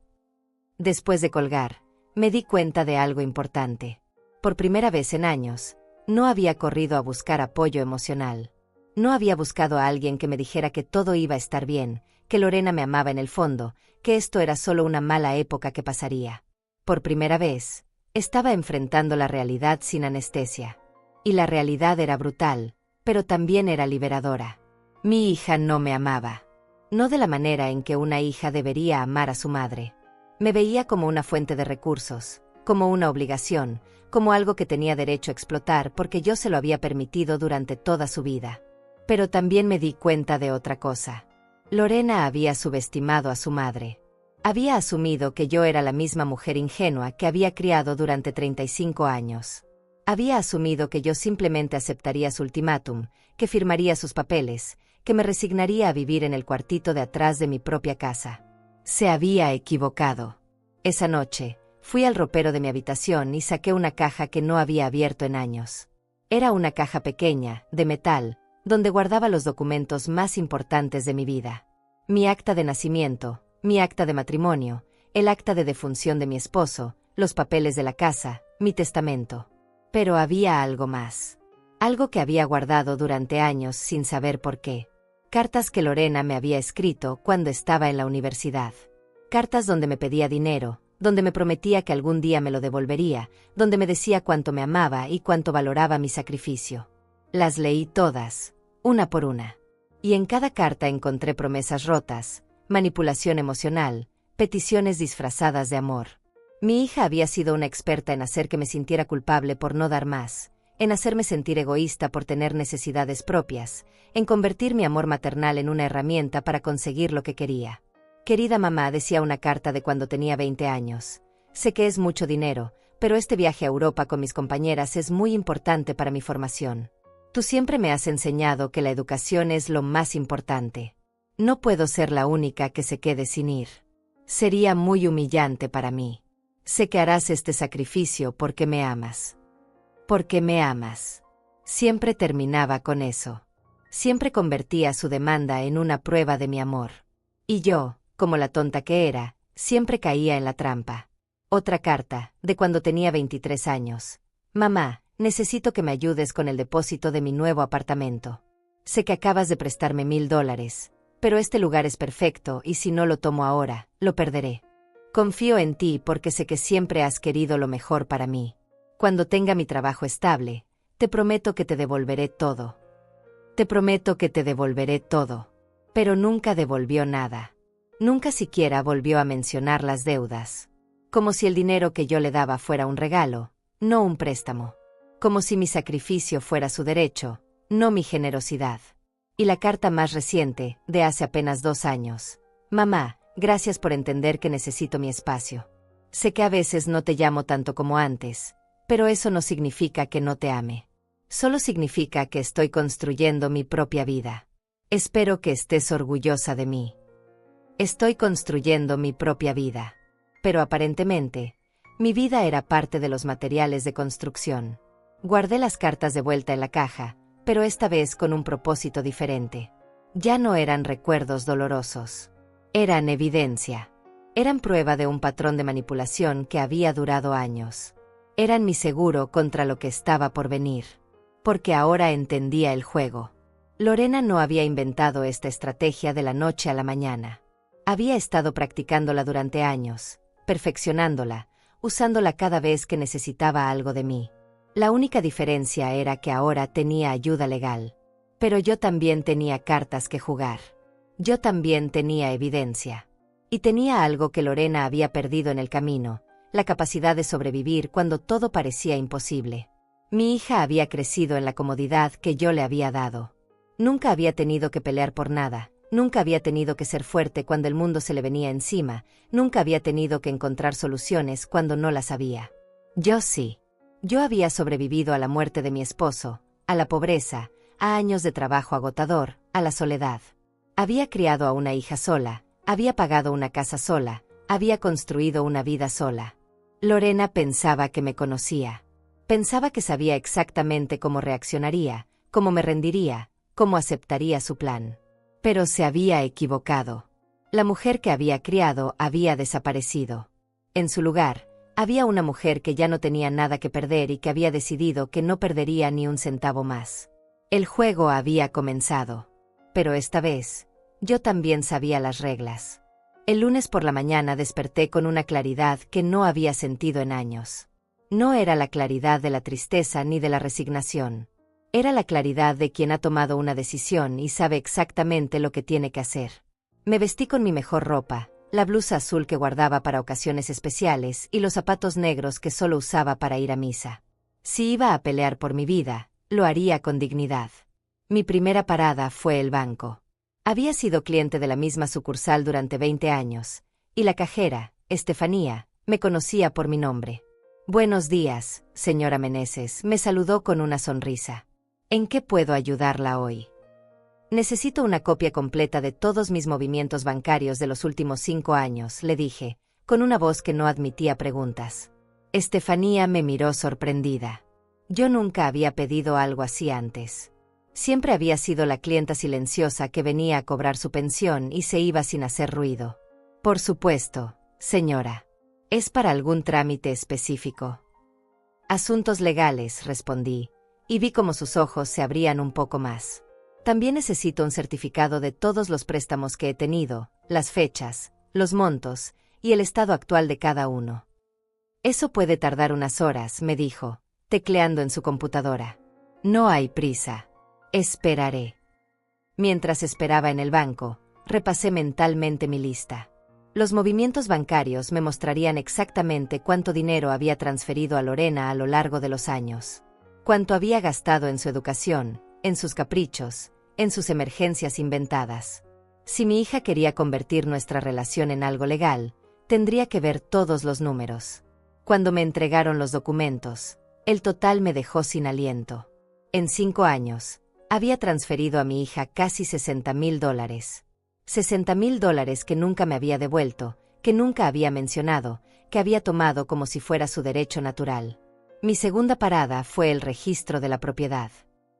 Después de colgar, me di cuenta de algo importante. Por primera vez en años, no había corrido a buscar apoyo emocional. No había buscado a alguien que me dijera que todo iba a estar bien, que Lorena me amaba en el fondo, que esto era solo una mala época que pasaría. Por primera vez, estaba enfrentando la realidad sin anestesia. Y la realidad era brutal, pero también era liberadora. Mi hija no me amaba. No de la manera en que una hija debería amar a su madre. Me veía como una fuente de recursos, como una obligación, como algo que tenía derecho a explotar porque yo se lo había permitido durante toda su vida. Pero también me di cuenta de otra cosa. Lorena había subestimado a su madre. Había asumido que yo era la misma mujer ingenua que había criado durante 35 años. Había asumido que yo simplemente aceptaría su ultimátum, que firmaría sus papeles, que me resignaría a vivir en el cuartito de atrás de mi propia casa. Se había equivocado. Esa noche, fui al ropero de mi habitación y saqué una caja que no había abierto en años. Era una caja pequeña, de metal, donde guardaba los documentos más importantes de mi vida. Mi acta de nacimiento, mi acta de matrimonio, el acta de defunción de mi esposo, los papeles de la casa, mi testamento. Pero había algo más. Algo que había guardado durante años sin saber por qué. Cartas que Lorena me había escrito cuando estaba en la universidad. Cartas donde me pedía dinero, donde me prometía que algún día me lo devolvería, donde me decía cuánto me amaba y cuánto valoraba mi sacrificio. Las leí todas, una por una. Y en cada carta encontré promesas rotas, manipulación emocional, peticiones disfrazadas de amor. Mi hija había sido una experta en hacer que me sintiera culpable por no dar más, en hacerme sentir egoísta por tener necesidades propias, en convertir mi amor maternal en una herramienta para conseguir lo que quería. «Querida mamá», decía una carta de cuando tenía 20 años, «sé que es mucho dinero, pero este viaje a Europa con mis compañeras es muy importante para mi formación. Tú siempre me has enseñado que la educación es lo más importante. No puedo ser la única que se quede sin ir. Sería muy humillante para mí. Sé que harás este sacrificio porque me amas». «Porque me amas». Siempre terminaba con eso. Siempre convertía su demanda en una prueba de mi amor. Y yo, como la tonta que era, siempre caía en la trampa. Otra carta, de cuando tenía 23 años. «Mamá, necesito que me ayudes con el depósito de mi nuevo apartamento. Sé que acabas de prestarme $1000, pero este lugar es perfecto y si no lo tomo ahora, lo perderé. Confío en ti porque sé que siempre has querido lo mejor para mí. Cuando tenga mi trabajo estable, te prometo que te devolveré todo». Te prometo que te devolveré todo. Pero nunca devolvió nada. Nunca siquiera volvió a mencionar las deudas. como si el dinero que yo le daba fuera un regalo, no un préstamo. Como si mi sacrificio fuera su derecho, no mi generosidad. Y la carta más reciente, de hace apenas 2 años. Mamá, gracias por entender que necesito mi espacio. Sé que a veces no te llamo tanto como antes, pero eso no significa que no te ame. Solo significa que estoy construyendo mi propia vida. Espero que estés orgullosa de mí. Estoy construyendo mi propia vida. Pero aparentemente, mi vida era parte de los materiales de construcción. Guardé las cartas de vuelta en la caja, pero esta vez con un propósito diferente. Ya no eran recuerdos dolorosos. Eran evidencia. Eran prueba de un patrón de manipulación que había durado años. Eran mi seguro contra lo que estaba por venir. Porque ahora entendía el juego. Lorena no había inventado esta estrategia de la noche a la mañana. Había estado practicándola durante años, perfeccionándola, usándola cada vez que necesitaba algo de mí. La única diferencia era que ahora tenía ayuda legal. Pero yo también tenía cartas que jugar. Yo también tenía evidencia. Y tenía algo que Lorena había perdido en el camino, la capacidad de sobrevivir cuando todo parecía imposible. Mi hija había crecido en la comodidad que yo le había dado. Nunca había tenido que pelear por nada, nunca había tenido que ser fuerte cuando el mundo se le venía encima, nunca había tenido que encontrar soluciones cuando no las había. Yo sí. Yo había sobrevivido a la muerte de mi esposo, a la pobreza, a años de trabajo agotador, a la soledad. Había criado a una hija sola, había pagado una casa sola, había construido una vida sola. Lorena pensaba que me conocía. Pensaba que sabía exactamente cómo reaccionaría, cómo me rendiría, cómo aceptaría su plan. Pero se había equivocado. La mujer que había criado había desaparecido. En su lugar, había una mujer que ya no tenía nada que perder y que había decidido que no perdería ni un centavo más. El juego había comenzado. Pero esta vez, yo también sabía las reglas. El lunes por la mañana desperté con una claridad que no había sentido en años. No era la claridad de la tristeza ni de la resignación. Era la claridad de quien ha tomado una decisión y sabe exactamente lo que tiene que hacer. Me vestí con mi mejor ropa, la blusa azul que guardaba para ocasiones especiales y los zapatos negros que solo usaba para ir a misa. Si iba a pelear por mi vida, lo haría con dignidad. Mi primera parada fue el banco. Había sido cliente de la misma sucursal durante 20 años, y la cajera, Estefanía, me conocía por mi nombre. «Buenos días, señora Meneses», me saludó con una sonrisa. «¿En qué puedo ayudarla hoy?» «Necesito una copia completa de todos mis movimientos bancarios de los últimos 5 años», le dije, con una voz que no admitía preguntas. Estefanía me miró sorprendida. Yo nunca había pedido algo así antes. Siempre había sido la clienta silenciosa que venía a cobrar su pensión y se iba sin hacer ruido. «Por supuesto, señora. ¿Es para algún trámite específico?» «Asuntos legales», respondí, y vi como sus ojos se abrían un poco más. «También necesito un certificado de todos los préstamos que he tenido, las fechas, los montos y el estado actual de cada uno». «Eso puede tardar unas horas», me dijo, tecleando en su computadora. «No hay prisa. Esperaré». Mientras esperaba en el banco, repasé mentalmente mi lista. Los movimientos bancarios me mostrarían exactamente cuánto dinero había transferido a Lorena a lo largo de los años. Cuánto había gastado en su educación, en sus caprichos, en sus emergencias inventadas. Si mi hija quería convertir nuestra relación en algo legal, tendría que ver todos los números. Cuando me entregaron los documentos, el total me dejó sin aliento. En 5 años, había transferido a mi hija casi $60,000. $60,000 que nunca me había devuelto, que nunca había mencionado, que había tomado como si fuera su derecho natural. Mi segunda parada fue el registro de la propiedad.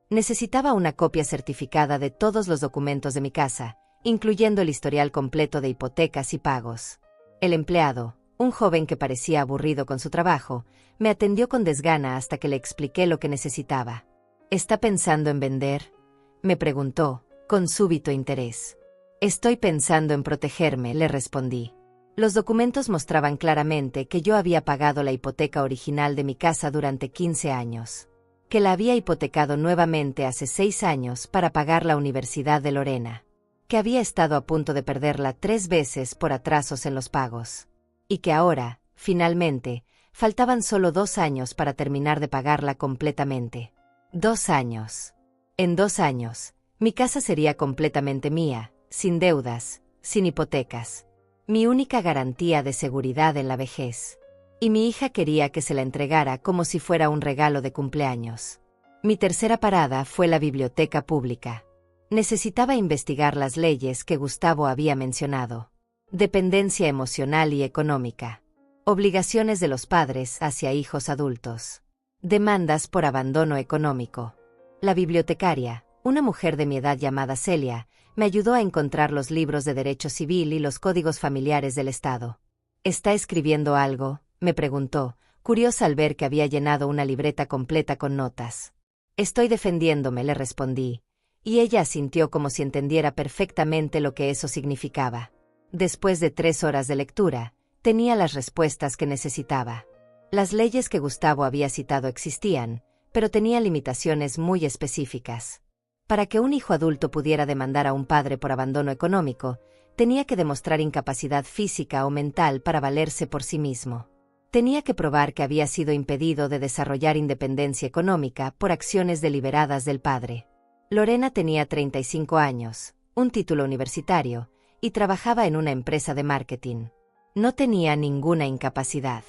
Necesitaba una copia certificada de todos los documentos de mi casa, incluyendo el historial completo de hipotecas y pagos. El empleado, un joven que parecía aburrido con su trabajo, me atendió con desgana hasta que le expliqué lo que necesitaba. «¿Está pensando en vender?», me preguntó, con súbito interés. «Estoy pensando en protegerme», le respondí. Los documentos mostraban claramente que yo había pagado la hipoteca original de mi casa durante 15 años. Que la había hipotecado nuevamente hace 6 años para pagar la universidad de Lorena. Que había estado a punto de perderla 3 veces por atrasos en los pagos. Y que ahora, Finalmente, faltaban solo 2 años para terminar de pagarla completamente. 2 años. En 2 años, mi casa sería completamente mía, sin deudas, sin hipotecas. Mi única garantía de seguridad en la vejez. Y mi hija quería que se la entregara como si fuera un regalo de cumpleaños. Mi tercera parada fue la biblioteca pública. Necesitaba investigar las leyes que Gustavo había mencionado. Dependencia emocional y económica. Obligaciones de los padres hacia hijos adultos. Demandas por abandono económico. La bibliotecaria, una mujer de mi edad llamada Celia, me ayudó a encontrar los libros de derecho civil y los códigos familiares del Estado. ¿Está escribiendo algo?, me preguntó, curiosa al ver que había llenado una libreta completa con notas. Estoy defendiéndome, le respondí, y ella asintió como si entendiera perfectamente lo que eso significaba. Después de 3 horas de lectura, tenía las respuestas que necesitaba. Las leyes que Gustavo había citado existían, pero tenía limitaciones muy específicas. Para que un hijo adulto pudiera demandar a un padre por abandono económico, tenía que demostrar incapacidad física o mental para valerse por sí mismo. Tenía que probar que había sido impedido de desarrollar independencia económica por acciones deliberadas del padre. Lorena tenía 35 años, un título universitario, y trabajaba en una empresa de marketing. No tenía ninguna incapacidad.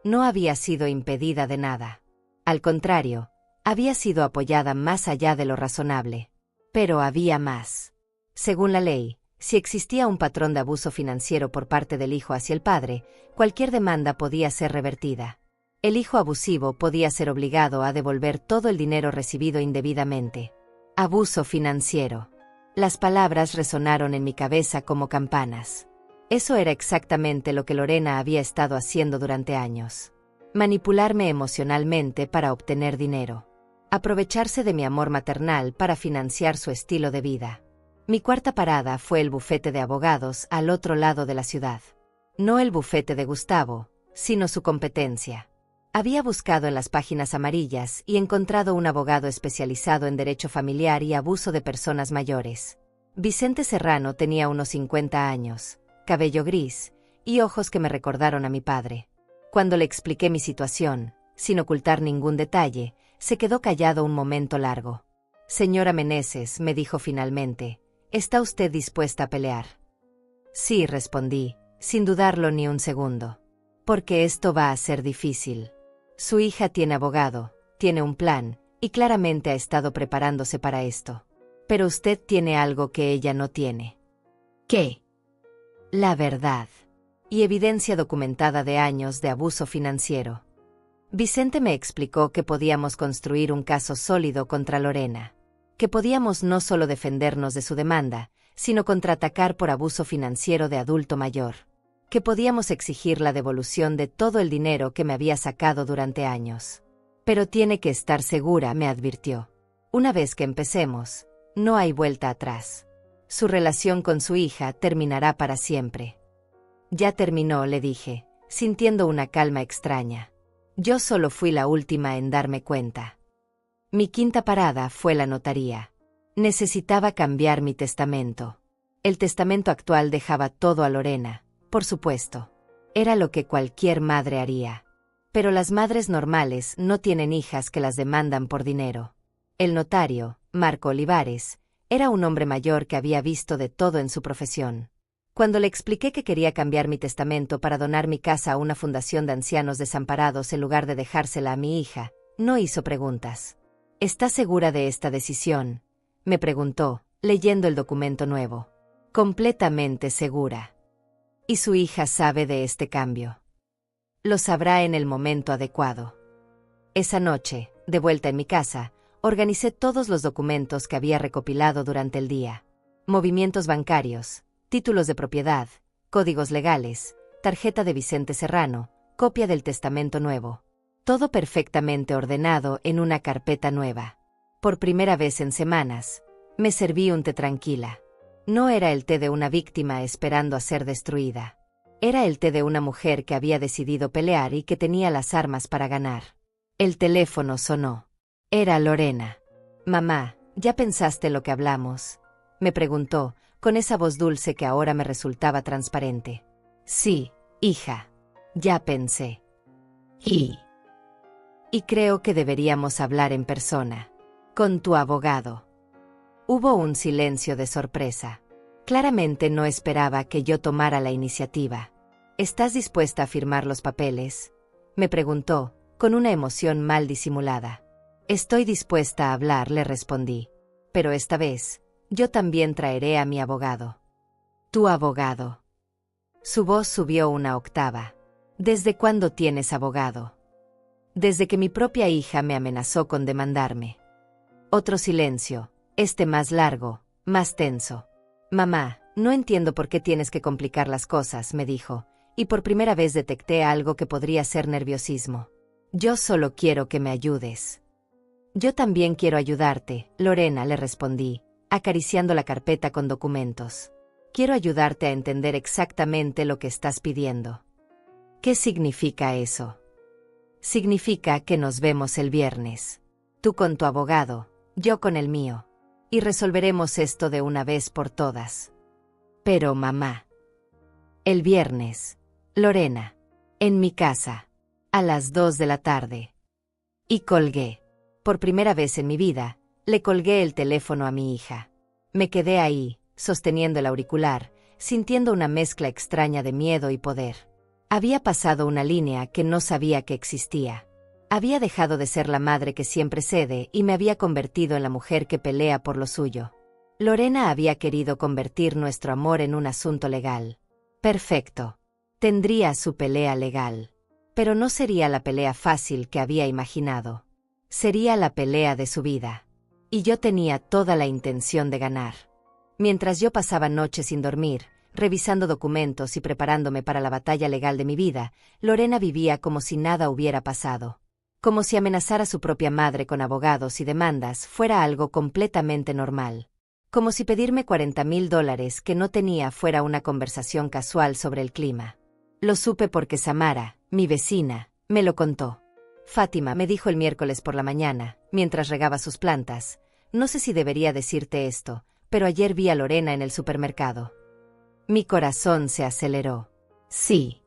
No había sido impedida de nada. Al contrario, había sido apoyada más allá de lo razonable. Pero había más. Según la ley, si existía un patrón de abuso financiero por parte del hijo hacia el padre, cualquier demanda podía ser revertida. El hijo abusivo podía ser obligado a devolver todo el dinero recibido indebidamente. Abuso financiero. Las palabras resonaron en mi cabeza como campanas. Eso era exactamente lo que Lorena había estado haciendo durante años. Manipularme emocionalmente para obtener dinero. Aprovecharse de mi amor maternal para financiar su estilo de vida. Mi cuarta parada fue el bufete de abogados al otro lado de la ciudad. No el bufete de Gustavo, sino su competencia. Había buscado en las páginas amarillas y encontrado un abogado especializado en derecho familiar y abuso de personas mayores. Vicente Serrano tenía unos 50 años, cabello gris, y ojos que me recordaron a mi padre. Cuando le expliqué mi situación, sin ocultar ningún detalle, se quedó callado un momento largo. Señora Meneses, me dijo finalmente, ¿está usted dispuesta a pelear? Sí, respondí, sin dudarlo ni un segundo. Porque esto va a ser difícil. Su hija tiene abogado, tiene un plan, y claramente ha estado preparándose para esto. Pero usted tiene algo que ella no tiene. ¿Qué? La verdad. Y evidencia documentada de años de abuso financiero. Vicente me explicó que podíamos construir un caso sólido contra Lorena. Que podíamos no solo defendernos de su demanda, sino contraatacar por abuso financiero de adulto mayor. Que podíamos exigir la devolución de todo el dinero que me había sacado durante años. Pero tiene que estar segura, me advirtió. Una vez que empecemos, no hay vuelta atrás. Su relación con su hija terminará para siempre. Ya terminó, le dije, sintiendo una calma extraña. Yo solo fui la última en darme cuenta. Mi quinta parada fue la notaría. Necesitaba cambiar mi testamento. El testamento actual dejaba todo a Lorena, por supuesto. Era lo que cualquier madre haría. Pero las madres normales no tienen hijas que las demandan por dinero. El notario, Marco Olivares, era un hombre mayor que había visto de todo en su profesión. Cuando le expliqué que quería cambiar mi testamento para donar mi casa a una fundación de ancianos desamparados en lugar de dejársela a mi hija, no hizo preguntas. ¿Está segura de esta decisión?, me preguntó, leyendo el documento nuevo. Completamente segura. ¿Y su hija sabe de este cambio? Lo sabrá en el momento adecuado. Esa noche, de vuelta en mi casa, organicé todos los documentos que había recopilado durante el día. Movimientos bancarios, títulos de propiedad, códigos legales, tarjeta de Vicente Serrano, copia del testamento nuevo. Todo perfectamente ordenado en una carpeta nueva. Por primera vez en semanas, me serví un té tranquila. No era el té de una víctima esperando a ser destruida. Era el té de una mujer que había decidido pelear y que tenía las armas para ganar. El teléfono sonó. Era Lorena. «Mamá, ¿ya pensaste lo que hablamos?», me preguntó, con esa voz dulce que ahora me resultaba transparente. «Sí, hija. Ya pensé. Y creo que deberíamos hablar en persona. Con tu abogado. Hubo un silencio de sorpresa. Claramente no esperaba que yo tomara la iniciativa. ¿Estás dispuesta a firmar los papeles?, me preguntó, con una emoción mal disimulada. Estoy dispuesta a hablar, le respondí. Pero esta vez, yo también traeré a mi abogado. ¿Tu abogado? Su voz subió una octava. ¿Desde cuándo tienes abogado? Desde que mi propia hija me amenazó con demandarme. Otro silencio, este más largo, más tenso. Mamá, no entiendo por qué tienes que complicar las cosas, me dijo, y por primera vez detecté algo que podría ser nerviosismo. Yo solo quiero que me ayudes. Yo también quiero ayudarte, Lorena, le respondí, acariciando la carpeta con documentos. Quiero ayudarte a entender exactamente lo que estás pidiendo. ¿Qué significa eso? Significa que nos vemos el viernes. Tú con tu abogado, yo con el mío. Y resolveremos esto de una vez por todas. Pero mamá. El viernes. Lorena. En mi casa. A las 2 de la tarde. Y colgué. Por primera vez en mi vida, le colgué el teléfono a mi hija. Me quedé ahí, sosteniendo el auricular, sintiendo una mezcla extraña de miedo y poder. Había pasado una línea que no sabía que existía. Había dejado de ser la madre que siempre cede y me había convertido en la mujer que pelea por lo suyo. Lorena había querido convertir nuestro amor en un asunto legal. Perfecto. Tendría su pelea legal. Pero no sería la pelea fácil que había imaginado. Sería la pelea de su vida. Y yo tenía toda la intención de ganar. Mientras yo pasaba noches sin dormir, revisando documentos y preparándome para la batalla legal de mi vida, Lorena vivía como si nada hubiera pasado. Como si amenazar a su propia madre con abogados y demandas fuera algo completamente normal. Como si pedirme $40,000 que no tenía fuera una conversación casual sobre el clima. Lo supe porque Samara, mi vecina, me lo contó. Fátima me dijo el miércoles por la mañana, mientras regaba sus plantas, no sé si debería decirte esto, pero ayer vi a Lorena en el supermercado. Mi corazón se aceleró. Sí.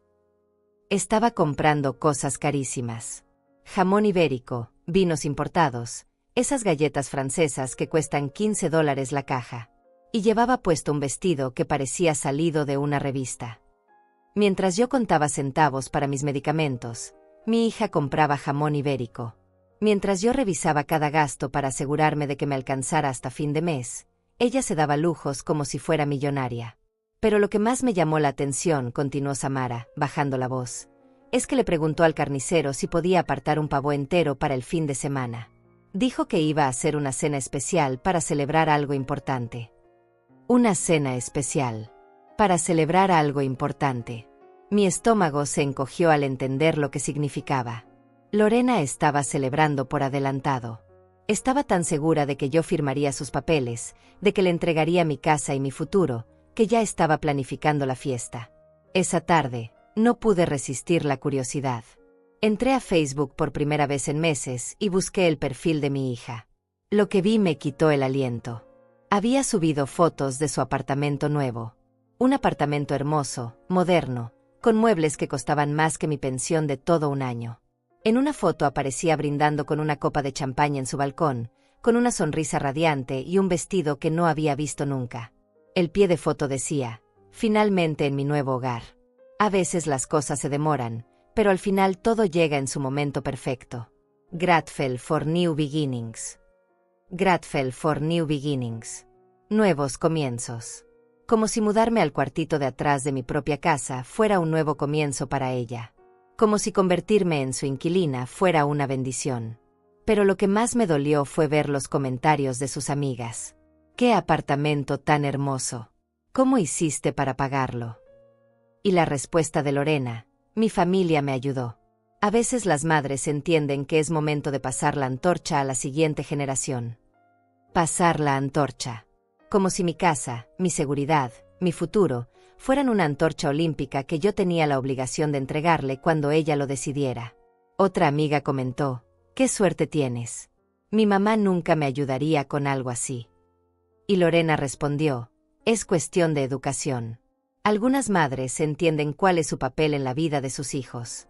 Estaba comprando cosas carísimas. Jamón ibérico, vinos importados, esas galletas francesas que cuestan $15 la caja. Y llevaba puesto un vestido que parecía salido de una revista. Mientras yo contaba centavos para mis medicamentos, mi hija compraba jamón ibérico. Mientras yo revisaba cada gasto para asegurarme de que me alcanzara hasta fin de mes, ella se daba lujos como si fuera millonaria. Pero lo que más me llamó la atención, continuó Samara, bajando la voz, es que le preguntó al carnicero si podía apartar un pavo entero para el fin de semana. Dijo que iba a hacer una cena especial para celebrar algo importante. Una cena especial. Para celebrar algo importante. Mi estómago se encogió al entender lo que significaba. Lorena estaba celebrando por adelantado. Estaba tan segura de que yo firmaría sus papeles, de que le entregaría mi casa y mi futuro, que ya estaba planificando la fiesta. Esa tarde, no pude resistir la curiosidad. Entré a Facebook por primera vez en meses y busqué el perfil de mi hija. Lo que vi me quitó el aliento. Había subido fotos de su apartamento nuevo. Un apartamento hermoso, moderno, con muebles que costaban más que mi pensión de todo un año. En una foto aparecía brindando con una copa de champaña en su balcón, con una sonrisa radiante y un vestido que no había visto nunca. El pie de foto decía, finalmente en mi nuevo hogar. A veces las cosas se demoran, pero al final todo llega en su momento perfecto. Grateful for new beginnings. Grateful for new beginnings. Nuevos comienzos. Como si mudarme al cuartito de atrás de mi propia casa fuera un nuevo comienzo para ella. Como si convertirme en su inquilina fuera una bendición. Pero lo que más me dolió fue ver los comentarios de sus amigas. ¡Qué apartamento tan hermoso! ¿Cómo hiciste para pagarlo? Y la respuesta de Lorena, mi familia me ayudó. A veces las madres entienden que es momento de pasar la antorcha a la siguiente generación. Pasar la antorcha. Como si mi casa, mi seguridad, mi futuro, fueran una antorcha olímpica que yo tenía la obligación de entregarle cuando ella lo decidiera. Otra amiga comentó, «¡Qué suerte tienes! Mi mamá nunca me ayudaría con algo así». Y Lorena respondió, «Es cuestión de educación. Algunas madres entienden cuál es su papel en la vida de sus hijos.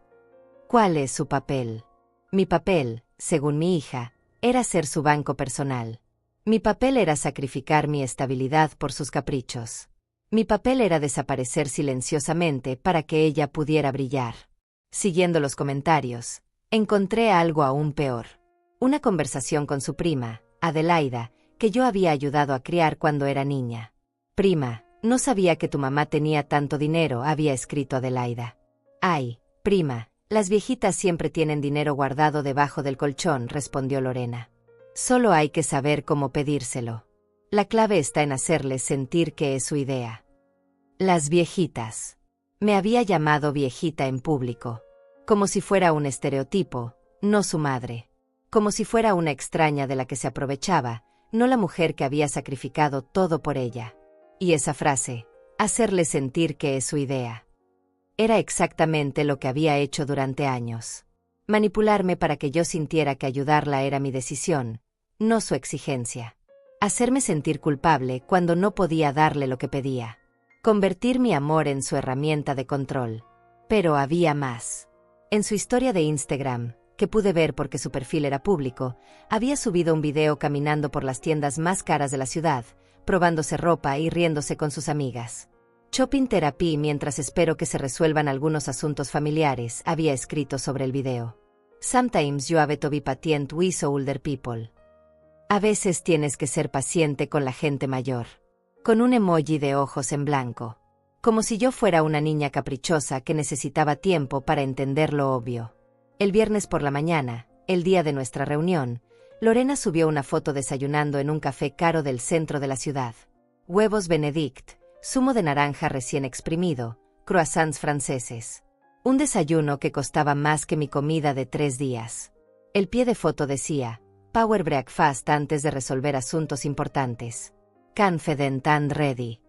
¿Cuál es su papel? Mi papel, según mi hija, era ser su banco personal. Mi papel era sacrificar mi estabilidad por sus caprichos. Mi papel era desaparecer silenciosamente para que ella pudiera brillar. Siguiendo los comentarios, encontré algo aún peor. Una conversación con su prima, Adelaida, que yo había ayudado a criar cuando era niña. Prima, no sabía que tu mamá tenía tanto dinero, había escrito Adelaida. Ay, prima, las viejitas siempre tienen dinero guardado debajo del colchón, respondió Lorena. Solo hay que saber cómo pedírselo. La clave está en hacerles sentir que es su idea. Las viejitas. Me había llamado viejita en público. Como si fuera un estereotipo, no su madre. Como si fuera una extraña de la que se aprovechaba, no la mujer que había sacrificado todo por ella. Y esa frase, hacerle sentir que es su idea. Era exactamente lo que había hecho durante años. Manipularme para que yo sintiera que ayudarla era mi decisión, no su exigencia. Hacerme sentir culpable cuando no podía darle lo que pedía. Convertir mi amor en su herramienta de control. Pero había más. En su historia de Instagram, que pude ver porque su perfil era público, había subido un video caminando por las tiendas más caras de la ciudad, probándose ropa y riéndose con sus amigas. Shopping therapy mientras espero que se resuelvan algunos asuntos familiares, había escrito sobre el video. Sometimes you have to be patient with older people. A veces tienes que ser paciente con la gente mayor. Con un emoji de ojos en blanco. Como si yo fuera una niña caprichosa que necesitaba tiempo para entender lo obvio. El viernes por la mañana, el día de nuestra reunión, Lorena subió una foto desayunando en un café caro del centro de la ciudad. Huevos Benedict, zumo de naranja recién exprimido, croissants franceses. Un desayuno que costaba más que mi comida de 3 días. El pie de foto decía, Power Breakfast antes de resolver asuntos importantes. Confident and ready.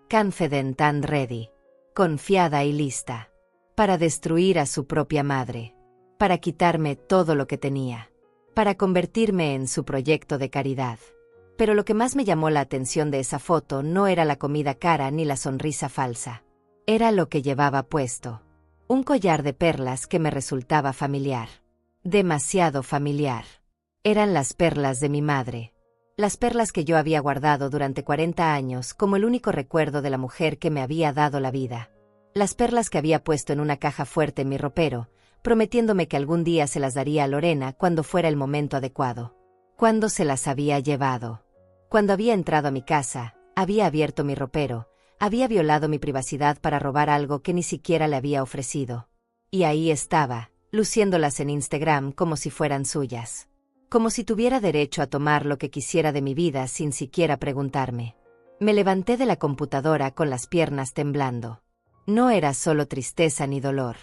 Confident and ready. Confiada y lista. Para destruir a su propia madre. Para quitarme todo lo que tenía. Para convertirme en su proyecto de caridad. Pero lo que más me llamó la atención de esa foto no era la comida cara ni la sonrisa falsa. Era lo que llevaba puesto. Un collar de perlas que me resultaba familiar. Demasiado familiar. Eran las perlas de mi madre. Las perlas que yo había guardado durante 40 años como el único recuerdo de la mujer que me había dado la vida. Las perlas que había puesto en una caja fuerte en mi ropero, prometiéndome que algún día se las daría a Lorena cuando fuera el momento adecuado. Cuando se las había llevado. Cuando había entrado a mi casa, había abierto mi ropero, había violado mi privacidad para robar algo que ni siquiera le había ofrecido. Y ahí estaba, luciéndolas en Instagram como si fueran suyas. Como si tuviera derecho a tomar lo que quisiera de mi vida sin siquiera preguntarme. Me levanté de la computadora con las piernas temblando. No era solo tristeza ni dolor.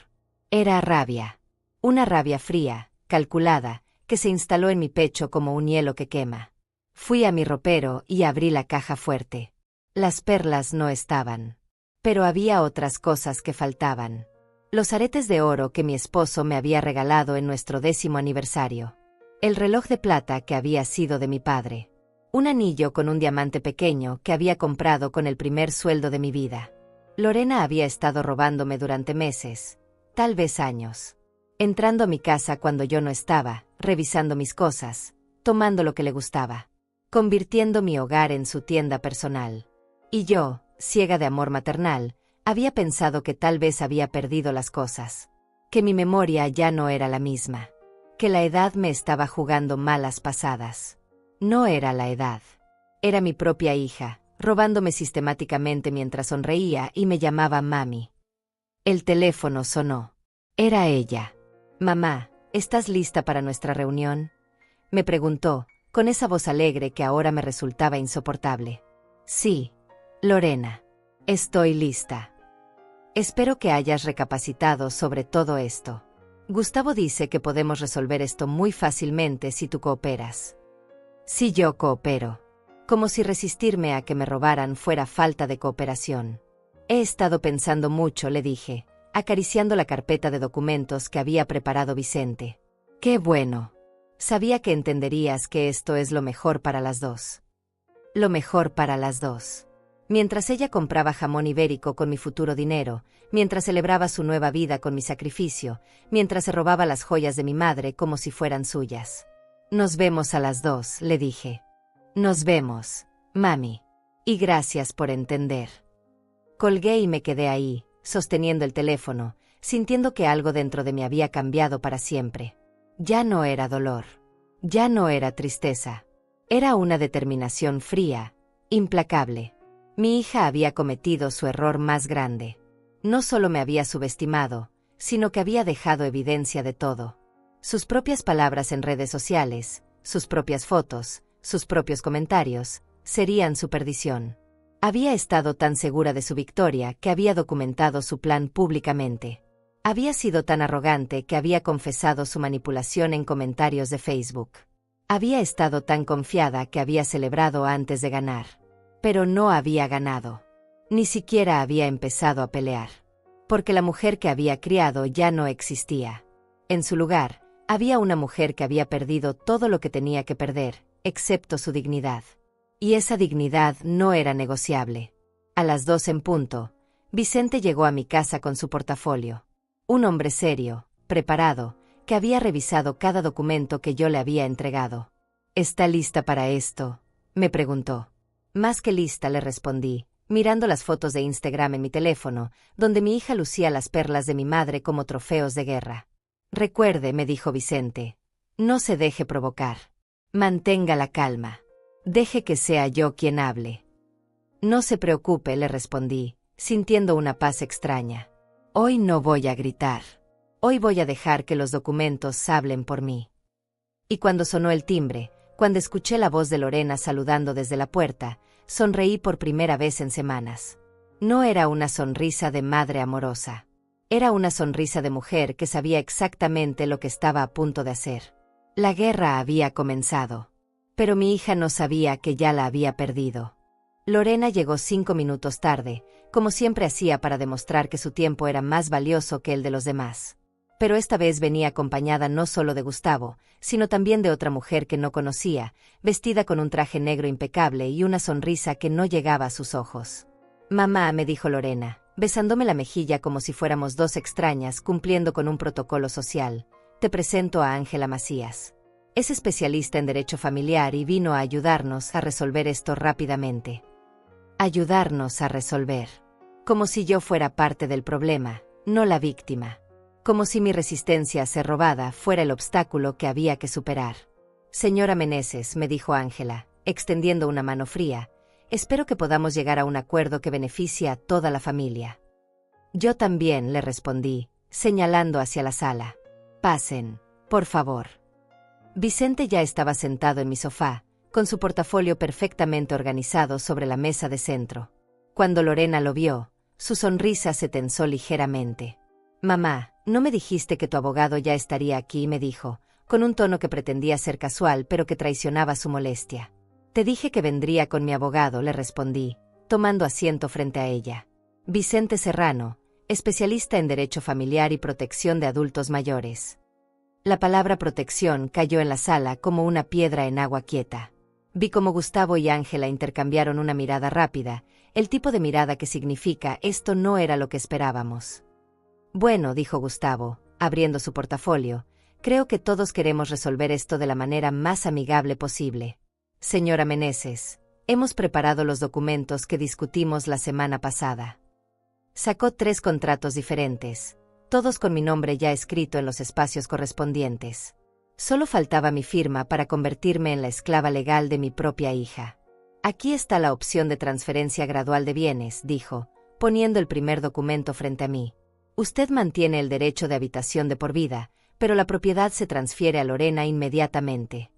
Era rabia. Una rabia fría, calculada, que se instaló en mi pecho como un hielo que quema. Fui a mi ropero y abrí la caja fuerte. Las perlas no estaban. Pero había otras cosas que faltaban. Los aretes de oro que mi esposo me había regalado en nuestro 10º aniversario. El reloj de plata que había sido de mi padre. Un anillo con un diamante pequeño que había comprado con el primer sueldo de mi vida. Lorena había estado robándome durante meses, tal vez años. Entrando a mi casa cuando yo no estaba, revisando mis cosas, tomando lo que le gustaba. Convirtiendo mi hogar en su tienda personal. Y yo, ciega de amor maternal, había pensado que tal vez había perdido las cosas. Que mi memoria ya no era la misma. Que la edad me estaba jugando malas pasadas. No era la edad. Era mi propia hija, robándome sistemáticamente mientras sonreía y me llamaba mami. El teléfono sonó. Era ella. Mamá, ¿estás lista para nuestra reunión? Me preguntó, con esa voz alegre que ahora me resultaba insoportable. Sí, Lorena. Estoy lista. Espero que hayas recapacitado sobre todo esto. Gustavo dice que podemos resolver esto muy fácilmente si tú cooperas. Si yo coopero. Como si resistirme a que me robaran fuera falta de cooperación. He estado pensando mucho, le dije, acariciando la carpeta de documentos que había preparado Vicente. ¡Qué bueno! Sabía que entenderías que esto es lo mejor para las dos. Lo mejor para las dos. Mientras ella compraba jamón ibérico con mi futuro dinero, mientras celebraba su nueva vida con mi sacrificio, mientras se robaba las joyas de mi madre como si fueran suyas. Nos vemos a las 2, le dije. Nos vemos, mami. Y gracias por entender. Colgué y me quedé ahí, sosteniendo el teléfono, sintiendo que algo dentro de mí había cambiado para siempre. Ya no era dolor. Ya no era tristeza. Era una determinación fría, implacable. Mi hija había cometido su error más grande. No solo me había subestimado, sino que había dejado evidencia de todo. Sus propias palabras en redes sociales, sus propias fotos, sus propios comentarios, serían su perdición. Había estado tan segura de su victoria que había documentado su plan públicamente. Había sido tan arrogante que había confesado su manipulación en comentarios de Facebook. Había estado tan confiada que había celebrado antes de ganar. Pero no había ganado. Ni siquiera había empezado a pelear. Porque la mujer que había criado ya no existía. En su lugar, había una mujer que había perdido todo lo que tenía que perder, excepto su dignidad. Y esa dignidad no era negociable. A las 2 en punto, Vicente llegó a mi casa con su portafolio. Un hombre serio, preparado, que había revisado cada documento que yo le había entregado. ¿Está lista para esto?, me preguntó. Más que lista, le respondí, mirando las fotos de Instagram en mi teléfono, donde mi hija lucía las perlas de mi madre como trofeos de guerra. Recuerde, me dijo Vicente, no se deje provocar. Mantenga la calma. Deje que sea yo quien hable. No se preocupe, le respondí, sintiendo una paz extraña. Hoy no voy a gritar. Hoy voy a dejar que los documentos hablen por mí. Y cuando sonó el timbre, cuando escuché la voz de Lorena saludando desde la puerta, sonreí por primera vez en semanas. No era una sonrisa de madre amorosa. Era una sonrisa de mujer que sabía exactamente lo que estaba a punto de hacer. La guerra había comenzado. Pero mi hija no sabía que ya la había perdido. Lorena llegó 5 minutos tarde, como siempre hacía para demostrar que su tiempo era más valioso que el de los demás. Pero esta vez venía acompañada no solo de Gustavo, sino también de otra mujer que no conocía, vestida con un traje negro impecable y una sonrisa que no llegaba a sus ojos. Mamá, me dijo Lorena, besándome la mejilla como si fuéramos dos extrañas cumpliendo con un protocolo social, te presento a Ángela Macías. Es especialista en derecho familiar y vino a ayudarnos a resolver esto rápidamente. Ayudarnos a resolver. Como si yo fuera parte del problema, no la víctima. Como si mi resistencia a ser robada fuera el obstáculo que había que superar. Señora Meneses, me dijo Ángela, extendiendo una mano fría, espero que podamos llegar a un acuerdo que beneficie a toda la familia. Yo también, le respondí, señalando hacia la sala. Pasen, por favor. Vicente ya estaba sentado en mi sofá, con su portafolio perfectamente organizado sobre la mesa de centro. Cuando Lorena lo vio, su sonrisa se tensó ligeramente. Mamá, ¿no me dijiste que tu abogado ya estaría aquí?, me dijo, con un tono que pretendía ser casual pero que traicionaba su molestia. Te dije que vendría con mi abogado, le respondí, tomando asiento frente a ella. Vicente Serrano, especialista en derecho familiar y protección de adultos mayores. La palabra protección cayó en la sala como una piedra en agua quieta. Vi cómo Gustavo y Ángela intercambiaron una mirada rápida, el tipo de mirada que significa esto no era lo que esperábamos. Bueno, dijo Gustavo, abriendo su portafolio, creo que todos queremos resolver esto de la manera más amigable posible. Señora Meneses, hemos preparado los documentos que discutimos la semana pasada. Sacó 3 contratos diferentes, todos con mi nombre ya escrito en los espacios correspondientes. Solo faltaba mi firma para convertirme en la esclava legal de mi propia hija. Aquí está la opción de transferencia gradual de bienes, dijo, poniendo el primer documento frente a mí. Usted mantiene el derecho de habitación de por vida, pero la propiedad se transfiere a Lorena inmediatamente.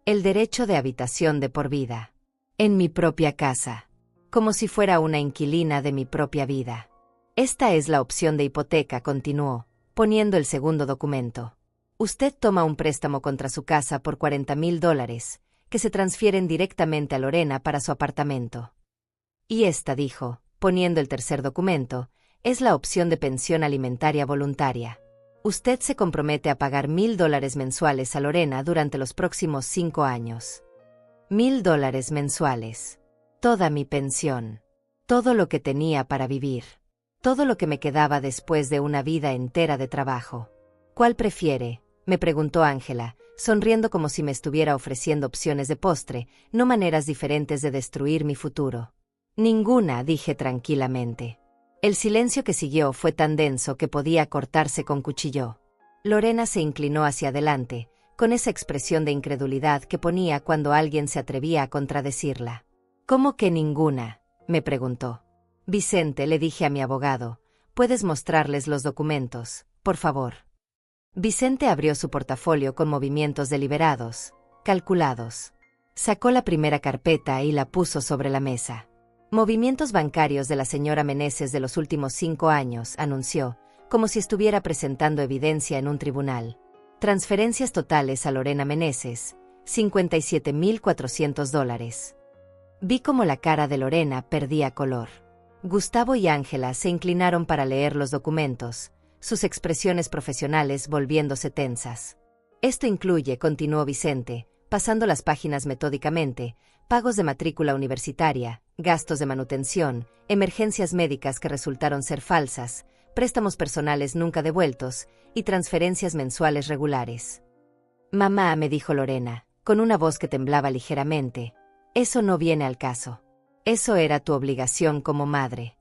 El derecho de habitación de por vida. En mi propia casa. Como si fuera una inquilina de mi propia vida. Esta es la opción de hipoteca, continuó, poniendo el segundo documento. Usted toma un préstamo contra su casa por $40,000, que se transfieren directamente a Lorena para su apartamento. Y esta, dijo, poniendo el tercer documento, es la opción de pensión alimentaria voluntaria. Usted se compromete a pagar $1,000 mensuales a Lorena durante los próximos 5 años. $1,000 mensuales. Toda mi pensión. Todo lo que tenía para vivir. Todo lo que me quedaba después de una vida entera de trabajo. ¿Cuál prefiere?, me preguntó Ángela, sonriendo como si me estuviera ofreciendo opciones de postre, no maneras diferentes de destruir mi futuro. Ninguna, dije tranquilamente. El silencio que siguió fue tan denso que podía cortarse con cuchillo. Lorena se inclinó hacia adelante, con esa expresión de incredulidad que ponía cuando alguien se atrevía a contradecirla. ¿Cómo que ninguna?, me preguntó. Vicente, le dije a mi abogado, ¿puedes mostrarles los documentos, por favor? Vicente abrió su portafolio con movimientos deliberados, calculados. Sacó la primera carpeta y la puso sobre la mesa. Movimientos bancarios de la señora Meneses de los últimos 5 años, anunció, como si estuviera presentando evidencia en un tribunal. Transferencias totales a Lorena Meneses, $57,400. Vi cómo la cara de Lorena perdía color. Gustavo y Ángela se inclinaron para leer los documentos, sus expresiones profesionales volviéndose tensas. Esto incluye, continuó Vicente, pasando las páginas metódicamente, pagos de matrícula universitaria, gastos de manutención, emergencias médicas que resultaron ser falsas, préstamos personales nunca devueltos y transferencias mensuales regulares. Mamá, me dijo Lorena, con una voz que temblaba ligeramente, eso no viene al caso. Eso era tu obligación como madre.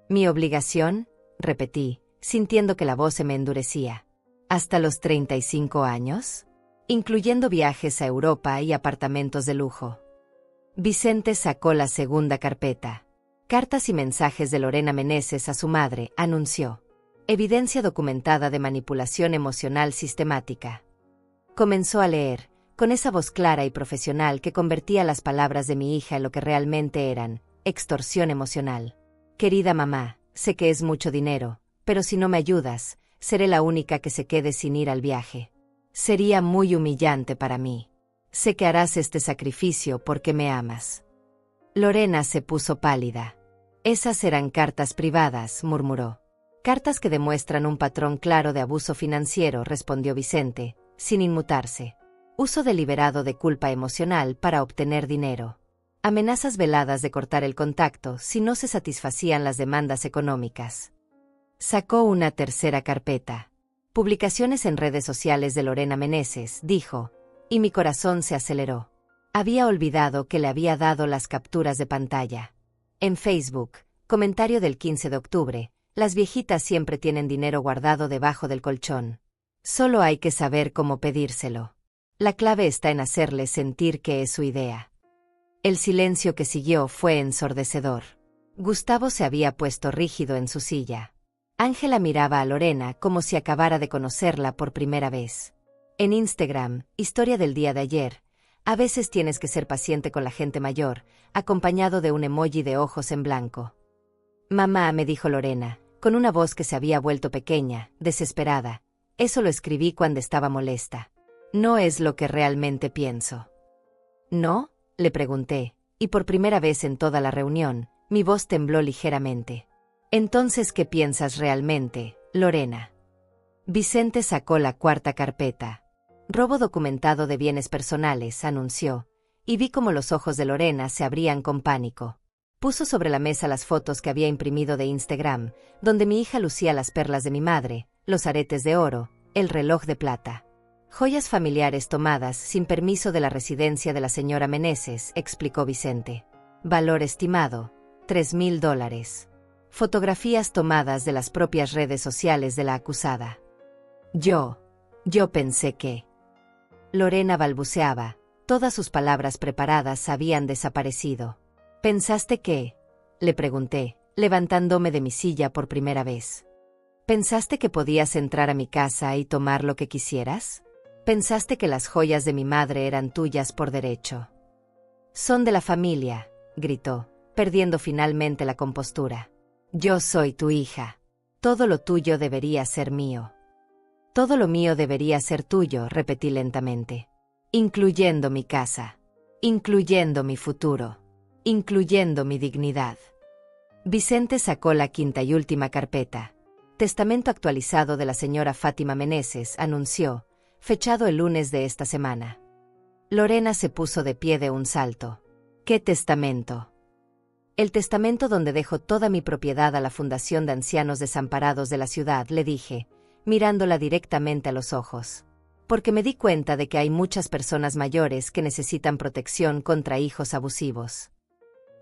¿Mi obligación?, repetí, sintiendo que la voz se me endurecía. ¿Hasta los 35 años? Incluyendo viajes a Europa y apartamentos de lujo. Vicente sacó la segunda carpeta. Cartas y mensajes de Lorena Meneses a su madre, anunció. Evidencia documentada de manipulación emocional sistemática. Comenzó a leer, con esa voz clara y profesional que convertía las palabras de mi hija en lo que realmente eran, extorsión emocional. Querida mamá, sé que es mucho dinero, pero si no me ayudas, seré la única que se quede sin ir al viaje. Sería muy humillante para mí. Sé que harás este sacrificio porque me amas. Lorena se puso pálida. Esas eran cartas privadas, murmuró. Cartas que demuestran un patrón claro de abuso financiero, respondió Vicente, sin inmutarse. Uso deliberado de culpa emocional para obtener dinero. Amenazas veladas de cortar el contacto si no se satisfacían las demandas económicas. Sacó una tercera carpeta. Publicaciones en redes sociales de Lorena Meneses, dijo, y mi corazón se aceleró. Había olvidado que le había dado las capturas de pantalla. En Facebook, comentario del 15 de octubre, las viejitas siempre tienen dinero guardado debajo del colchón. Solo hay que saber cómo pedírselo. La clave está en hacerle sentir que es su idea. El silencio que siguió fue ensordecedor. Gustavo se había puesto rígido en su silla. Ángela miraba a Lorena como si acabara de conocerla por primera vez. En Instagram, historia del día de ayer, a veces tienes que ser paciente con la gente mayor, acompañado de un emoji de ojos en blanco. Mamá, me dijo Lorena, con una voz que se había vuelto pequeña, desesperada. Eso lo escribí cuando estaba molesta. No es lo que realmente pienso. ¿No?, le pregunté, y por primera vez en toda la reunión, mi voz tembló ligeramente. Entonces, ¿qué piensas realmente, Lorena? Vicente sacó la cuarta carpeta. Robo documentado de bienes personales, anunció, y vi cómo los ojos de Lorena se abrían con pánico. Puso sobre la mesa las fotos que había imprimido de Instagram, donde mi hija lucía las perlas de mi madre, los aretes de oro, el reloj de plata. Joyas familiares tomadas sin permiso de la residencia de la señora Meneses, explicó Vicente. Valor estimado, $3,000. Fotografías tomadas de las propias redes sociales de la acusada. Yo pensé que... Lorena balbuceaba, todas sus palabras preparadas habían desaparecido. ¿Pensaste que? Le pregunté, levantándome de mi silla por primera vez. ¿Pensaste que podías entrar a mi casa y tomar lo que quisieras? ¿Pensaste que las joyas de mi madre eran tuyas por derecho? Son de la familia, gritó, perdiendo finalmente la compostura. Yo soy tu hija. Todo lo tuyo debería ser mío. Todo lo mío debería ser tuyo, repetí lentamente. Incluyendo mi casa. Incluyendo mi futuro. Incluyendo mi dignidad. Vicente sacó la quinta y última carpeta. Testamento actualizado de la señora Fátima Meneses, anunció, fechado el lunes de esta semana. Lorena se puso de pie de un salto. ¿Qué testamento? El testamento donde dejo toda mi propiedad a la Fundación de Ancianos Desamparados de la ciudad, le dije, mirándola directamente a los ojos. Porque me di cuenta de que hay muchas personas mayores que necesitan protección contra hijos abusivos.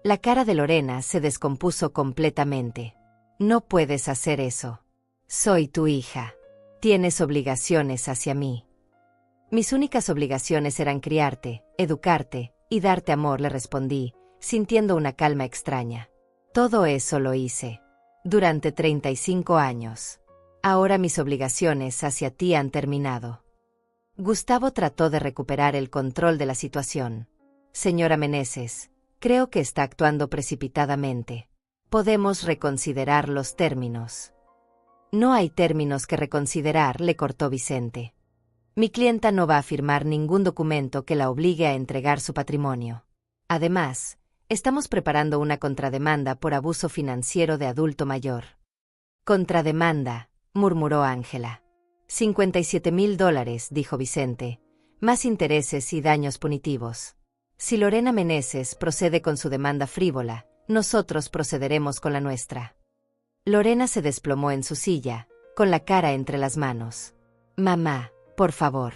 La cara de Lorena se descompuso completamente. No puedes hacer eso. Soy tu hija. Tienes obligaciones hacia mí. Mis únicas obligaciones eran criarte, educarte y darte amor, le respondí, sintiendo una calma extraña. Todo eso lo hice. Durante 35 años. Ahora mis obligaciones hacia ti han terminado. Gustavo trató de recuperar el control de la situación. Señora Meneses, creo que está actuando precipitadamente. Podemos reconsiderar los términos. No hay términos que reconsiderar, le cortó Vicente. Mi clienta no va a firmar ningún documento que la obligue a entregar su patrimonio. Además, estamos preparando una contrademanda por abuso financiero de adulto mayor. Contrademanda, murmuró Ángela. $57,000, dijo Vicente, más intereses y daños punitivos. Si Lorena Meneses procede con su demanda frívola, nosotros procederemos con la nuestra. Lorena se desplomó en su silla, con la cara entre las manos. Mamá, por favor.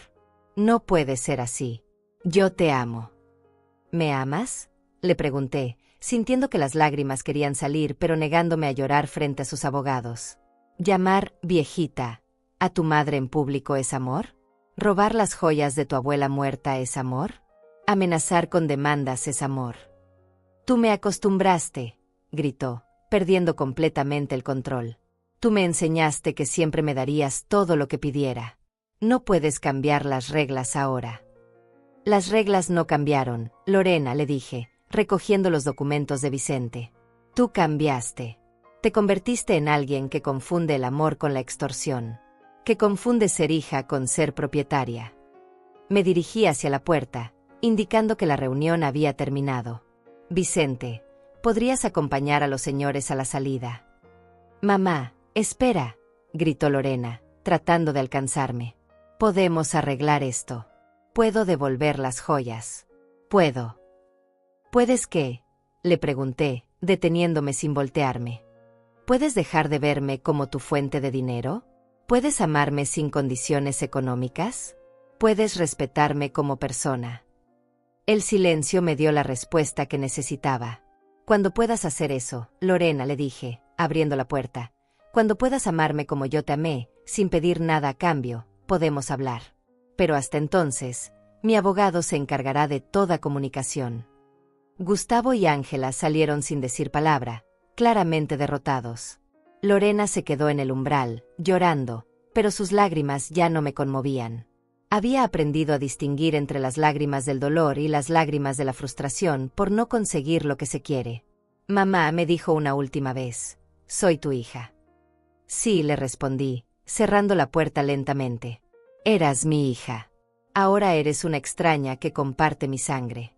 No puede ser así. Yo te amo. ¿Me amas?, le pregunté, sintiendo que las lágrimas querían salir pero negándome a llorar frente a sus abogados. ¿Llamar viejita a tu madre en público es amor? ¿Robar las joyas de tu abuela muerta es amor? ¿Amenazar con demandas es amor? Tú me acostumbraste, gritó, perdiendo completamente el control. Tú me enseñaste que siempre me darías todo lo que pidiera. No puedes cambiar las reglas ahora. Las reglas no cambiaron, Lorena, le dije, recogiendo los documentos de Vicente. Tú cambiaste. Te convertiste en alguien que confunde el amor con la extorsión, que confunde ser hija con ser propietaria. Me dirigí hacia la puerta, indicando que la reunión había terminado. Vicente, ¿podrías acompañar a los señores a la salida? Mamá, espera, gritó Lorena, tratando de alcanzarme. Podemos arreglar esto. Puedo devolver las joyas. Puedo. ¿Puedes qué?, le pregunté, deteniéndome sin voltearme. ¿Puedes dejar de verme como tu fuente de dinero? ¿Puedes amarme sin condiciones económicas? ¿Puedes respetarme como persona? El silencio me dio la respuesta que necesitaba. Cuando puedas hacer eso, Lorena, le dije, abriendo la puerta. Cuando puedas amarme como yo te amé, sin pedir nada a cambio, podemos hablar. Pero hasta entonces, mi abogado se encargará de toda comunicación. Gustavo y Ángela salieron sin decir palabra, claramente derrotados. Lorena se quedó en el umbral, llorando, pero sus lágrimas ya no me conmovían. Había aprendido a distinguir entre las lágrimas del dolor y las lágrimas de la frustración por no conseguir lo que se quiere. Mamá, me dijo una última vez, soy tu hija. Sí, le respondí, cerrando la puerta lentamente. Eras mi hija. Ahora eres una extraña que comparte mi sangre.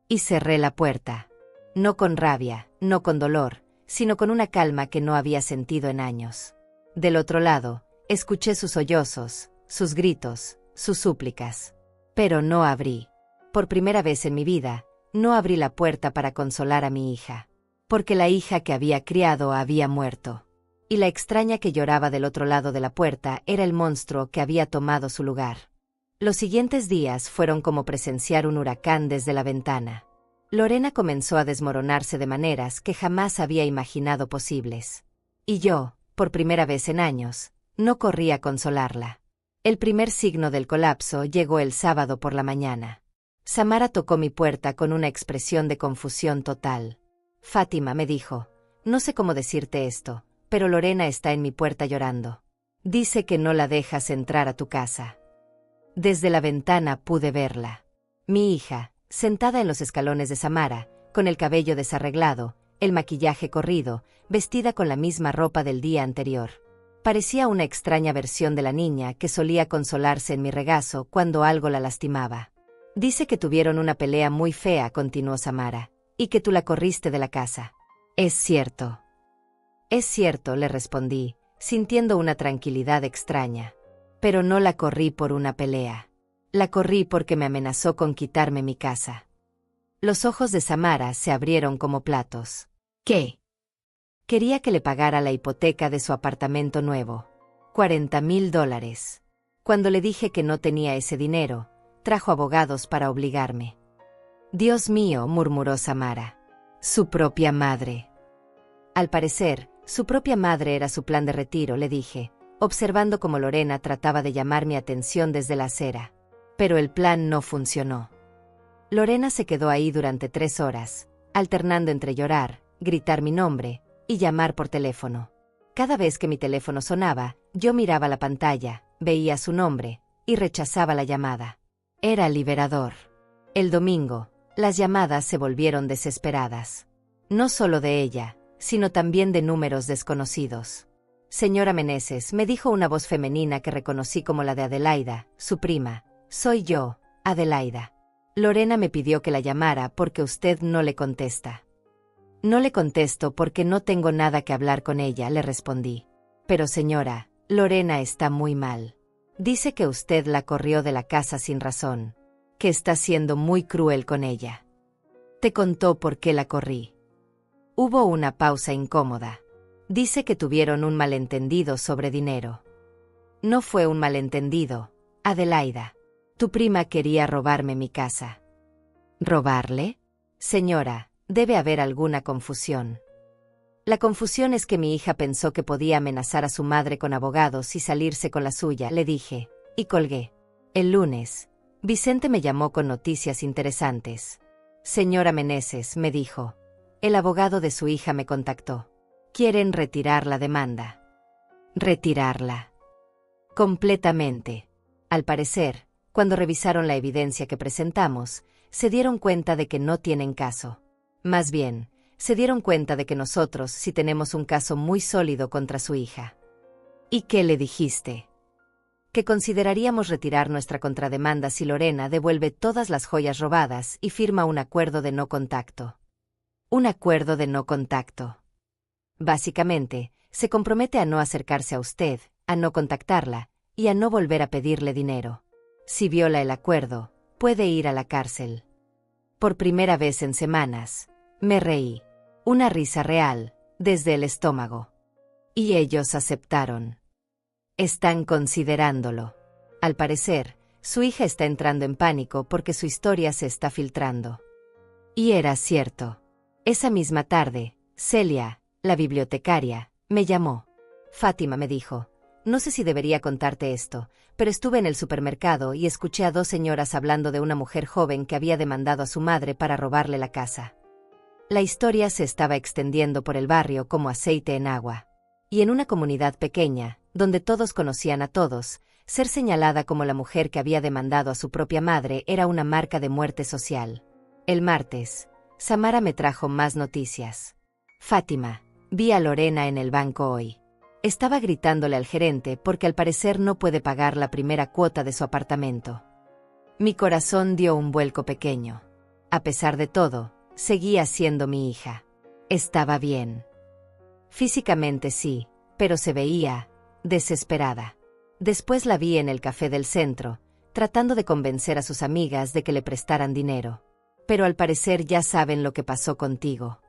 Y cerré la puerta. No con rabia, no con dolor, sino con una calma que no había sentido en años. Del otro lado, escuché sus sollozos, sus gritos, sus súplicas. Pero no abrí. Por primera vez en mi vida, no abrí la puerta para consolar a mi hija. Porque la hija que había criado había muerto. Y la extraña que lloraba del otro lado de la puerta era el monstruo que había tomado su lugar. Los siguientes días fueron como presenciar un huracán desde la ventana. Lorena comenzó a desmoronarse de maneras que jamás había imaginado posibles. Y yo, por primera vez en años, no corrí a consolarla. El primer signo del colapso llegó el sábado por la mañana. Samara tocó mi puerta con una expresión de confusión total. Fátima, me dijo, no sé cómo decirte esto, pero Lorena está en mi puerta llorando. Dice que no la dejas entrar a tu casa. Desde la ventana pude verla. Mi hija, sentada en los escalones de Samara, con el cabello desarreglado, el maquillaje corrido, vestida con la misma ropa del día anterior. Parecía una extraña versión de la niña que solía consolarse en mi regazo cuando algo la lastimaba. Dice que tuvieron una pelea muy fea, continuó Samara, y que tú la corriste de la casa. Es cierto. Es cierto, le respondí, sintiendo una tranquilidad extraña. Pero no la corrí por una pelea. La corrí porque me amenazó con quitarme mi casa. Los ojos de Samara se abrieron como platos. ¿Qué? Quería que le pagara la hipoteca de su apartamento nuevo. $40,000. Cuando le dije que no tenía ese dinero, trajo abogados para obligarme. Dios mío, murmuró Samara. Su propia madre. Al parecer, su propia madre era su plan de retiro, le dije, observando cómo Lorena trataba de llamar mi atención desde la acera. Pero el plan no funcionó. Lorena se quedó ahí durante 3 horas, alternando entre llorar, gritar mi nombre y llamar por teléfono. Cada vez que mi teléfono sonaba, yo miraba la pantalla, veía su nombre y rechazaba la llamada. Era liberador. El domingo, las llamadas se volvieron desesperadas. No solo de ella, sino también de números desconocidos. Señora Meneses, me dijo una voz femenina que reconocí como la de Adelaida, su prima. Soy yo, Adelaida. Lorena me pidió que la llamara porque usted no le contesta. No le contesto porque no tengo nada que hablar con ella, le respondí. Pero señora, Lorena está muy mal. Dice que usted la corrió de la casa sin razón, que está siendo muy cruel con ella. ¿Te contó por qué la corrí? Hubo una pausa incómoda. Dice que tuvieron un malentendido sobre dinero. No fue un malentendido, Adelaida. Tu prima quería robarme mi casa. ¿Robarle? Señora, debe haber alguna confusión. La confusión es que mi hija pensó que podía amenazar a su madre con abogados y salirse con la suya, le dije, y colgué. El lunes, Vicente me llamó con noticias interesantes. Señora Meneses, me dijo. El abogado de su hija me contactó. Quieren retirar la demanda. ¿Retirarla? Completamente. Al parecer, cuando revisaron la evidencia que presentamos, se dieron cuenta de que no tienen caso. Más bien, se dieron cuenta de que nosotros sí tenemos un caso muy sólido contra su hija. ¿Y qué le dijiste? Que consideraríamos retirar nuestra contrademanda si Lorena devuelve todas las joyas robadas y firma un acuerdo de no contacto. Un acuerdo de no contacto. Básicamente, se compromete a no acercarse a usted, a no contactarla, y a no volver a pedirle dinero. Si viola el acuerdo, puede ir a la cárcel. Por primera vez en semanas, me reí. Una risa real, desde el estómago. Y ellos aceptaron. Están considerándolo. Al parecer, su hija está entrando en pánico porque su historia se está filtrando. Y era cierto. Esa misma tarde, Celia, la bibliotecaria, me llamó. Fátima, me dijo, no sé si debería contarte esto, pero estuve en el supermercado y escuché a 2 señoras hablando de una mujer joven que había demandado a su madre para robarle la casa. La historia se estaba extendiendo por el barrio como aceite en agua. Y en una comunidad pequeña, donde todos conocían a todos, ser señalada como la mujer que había demandado a su propia madre era una marca de muerte social. El martes, Samara me trajo más noticias. Fátima, vi a Lorena en el banco hoy. Estaba gritándole al gerente porque al parecer no puede pagar la primera cuota de su apartamento. Mi corazón dio un vuelco pequeño. A pesar de todo, seguía siendo mi hija. Estaba bien. Físicamente sí, pero se veía desesperada. Después la vi en el café del centro, tratando de convencer a sus amigas de que le prestaran dinero. Pero al parecer ya saben lo que pasó contigo.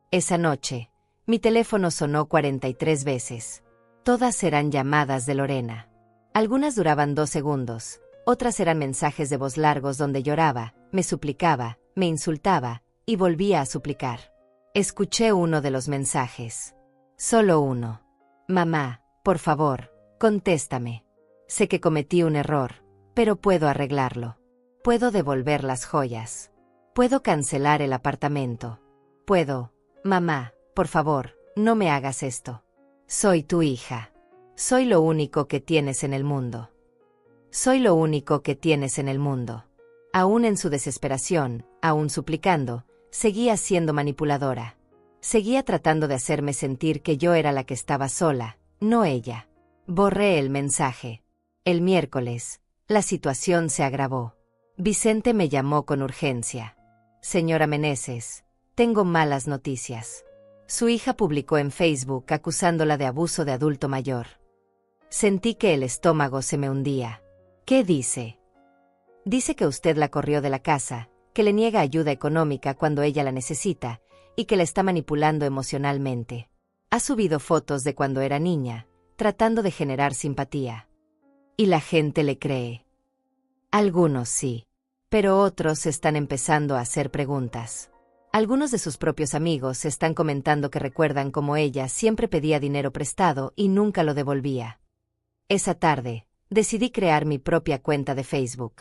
Esa noche, mi teléfono sonó 43 veces. Todas eran llamadas de Lorena. Algunas duraban 2 segundos, otras eran mensajes de voz largos donde lloraba, me suplicaba, me insultaba, y volvía a suplicar. Escuché uno de los mensajes. Solo uno. Mamá, por favor, contéstame. Sé que cometí un error, pero puedo arreglarlo. Puedo devolver las joyas. Puedo cancelar el apartamento. Puedo. Mamá, por favor, no me hagas esto. Soy tu hija. Soy lo único que tienes en el mundo. Soy lo único que tienes en el mundo. Aún en su desesperación, aún suplicando, seguía siendo manipuladora. Seguía tratando de hacerme sentir que yo era la que estaba sola, no ella. Borré el mensaje. El miércoles, la situación se agravó. Vicente me llamó con urgencia. Señora Meneses, tengo malas noticias. Su hija publicó en Facebook acusándola de abuso de adulto mayor. Sentí que el estómago se me hundía. ¿Qué dice? Dice que usted la corrió de la casa, que le niega ayuda económica cuando ella la necesita, y que la está manipulando emocionalmente. Ha subido fotos de cuando era niña, tratando de generar simpatía. Y la gente le cree. Algunos sí, pero otros están empezando a hacer preguntas. Algunos de sus propios amigos están comentando que recuerdan cómo ella siempre pedía dinero prestado y nunca lo devolvía. Esa tarde, decidí crear mi propia cuenta de Facebook.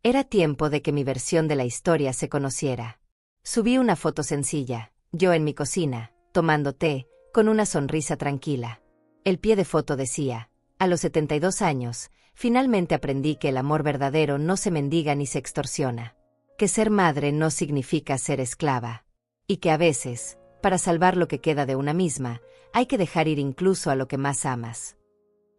Era tiempo de que mi versión de la historia se conociera. Subí una foto sencilla, yo en mi cocina, tomando té, con una sonrisa tranquila. El pie de foto decía: a los 72 años, finalmente aprendí que el amor verdadero no se mendiga ni se extorsiona. Que ser madre no significa ser esclava. Y que a veces, para salvar lo que queda de una misma, hay que dejar ir incluso a lo que más amas.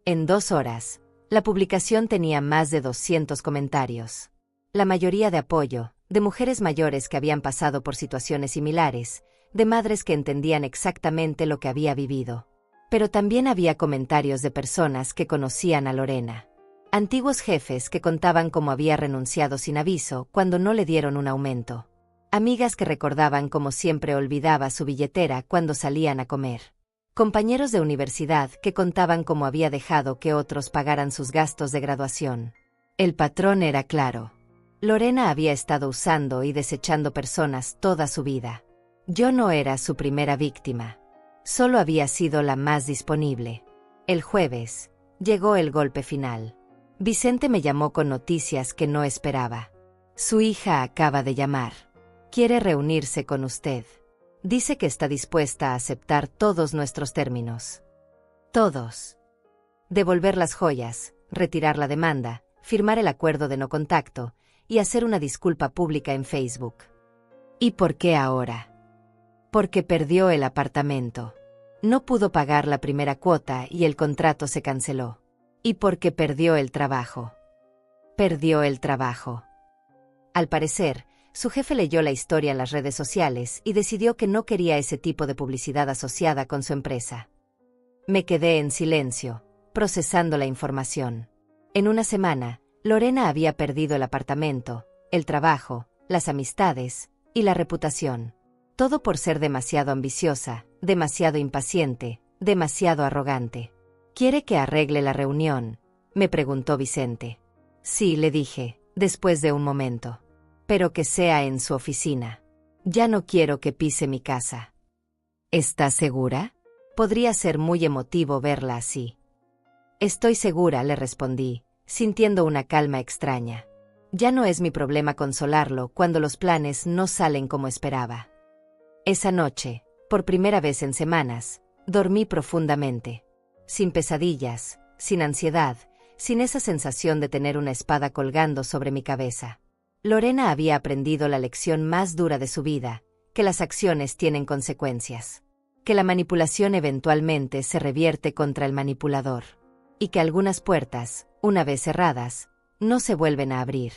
En 2 horas, la publicación tenía más de 200 comentarios. La mayoría de apoyo, de mujeres mayores que habían pasado por situaciones similares, de madres que entendían exactamente lo que había vivido. Pero también había comentarios de personas que conocían a Lorena. Antiguos jefes que contaban cómo había renunciado sin aviso cuando no le dieron un aumento. Amigas que recordaban cómo siempre olvidaba su billetera cuando salían a comer. Compañeros de universidad que contaban cómo había dejado que otros pagaran sus gastos de graduación. El patrón era claro. Lorena había estado usando y desechando personas toda su vida. Yo no era su primera víctima. Solo había sido la más disponible. El jueves, llegó el golpe final. Vicente me llamó con noticias que no esperaba. Su hija acaba de llamar. Quiere reunirse con usted. Dice que está dispuesta a aceptar todos nuestros términos. Todos. Devolver las joyas, retirar la demanda, firmar el acuerdo de no contacto y hacer una disculpa pública en Facebook. ¿Y por qué ahora? Porque perdió el apartamento. No pudo pagar la primera cuota y el contrato se canceló. Y porque perdió el trabajo. Perdió el trabajo. Al parecer, su jefe leyó la historia en las redes sociales y decidió que no quería ese tipo de publicidad asociada con su empresa. Me quedé en silencio, procesando la información. En una semana, Lorena había perdido el apartamento, el trabajo, las amistades y la reputación. Todo por ser demasiado ambiciosa, demasiado impaciente, demasiado arrogante. ¿Quiere que arregle la reunión?, me preguntó Vicente. Sí, le dije, después de un momento. Pero que sea en su oficina. Ya no quiero que pise mi casa. ¿Está segura? Podría ser muy emotivo verla así. Estoy segura, le respondí, sintiendo una calma extraña. Ya no es mi problema consolarlo cuando los planes no salen como esperaba. Esa noche, por primera vez en semanas, dormí profundamente. Sin pesadillas, sin ansiedad, sin esa sensación de tener una espada colgando sobre mi cabeza. Lorena había aprendido la lección más dura de su vida, que las acciones tienen consecuencias. Que la manipulación eventualmente se revierte contra el manipulador. Y que algunas puertas, una vez cerradas, no se vuelven a abrir.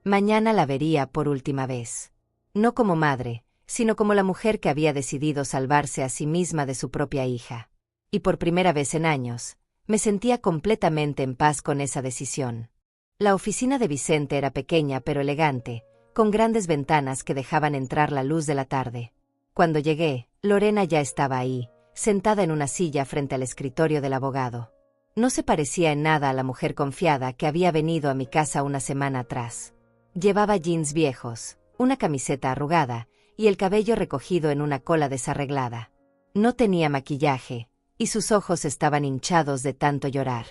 Mañana la vería por última vez. No como madre, sino como la mujer que había decidido salvarse a sí misma de su propia hija. Y por primera vez en años, me sentía completamente en paz con esa decisión. La oficina de Vicente era pequeña pero elegante, con grandes ventanas que dejaban entrar la luz de la tarde. Cuando llegué, Lorena ya estaba ahí, sentada en una silla frente al escritorio del abogado. No se parecía en nada a la mujer confiada que había venido a mi casa una semana atrás. Llevaba jeans viejos, una camiseta arrugada, y el cabello recogido en una cola desarreglada. No tenía maquillaje, y sus ojos estaban hinchados de tanto llorar.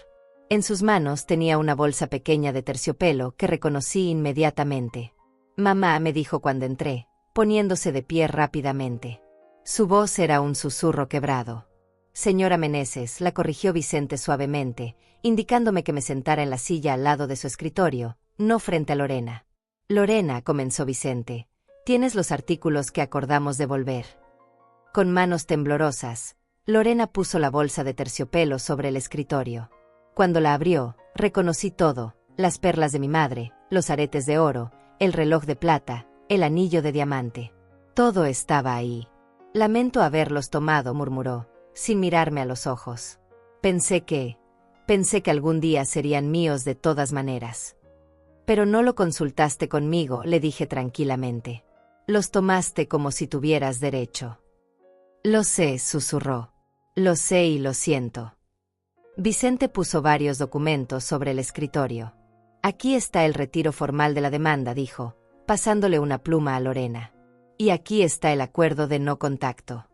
En sus manos tenía una bolsa pequeña de terciopelo que reconocí inmediatamente. Mamá, me dijo cuando entré, poniéndose de pie rápidamente. Su voz era un susurro quebrado. Señora Meneses, la corrigió Vicente suavemente, indicándome que me sentara en la silla al lado de su escritorio, no frente a Lorena. Lorena, comenzó Vicente, tienes los artículos que acordamos devolver. Con manos temblorosas, Lorena puso la bolsa de terciopelo sobre el escritorio. Cuando la abrió, reconocí todo, las perlas de mi madre, los aretes de oro, el reloj de plata, el anillo de diamante. Todo estaba ahí. Lamento haberlos tomado, murmuró, sin mirarme a los ojos. Pensé que algún día serían míos de todas maneras. Pero no lo consultaste conmigo, le dije tranquilamente. Los tomaste como si tuvieras derecho. Lo sé, susurró. Lo sé y lo siento. Vicente puso varios documentos sobre el escritorio. Aquí está el retiro formal de la demanda, dijo, pasándole una pluma a Lorena. Y aquí está el acuerdo de no contacto.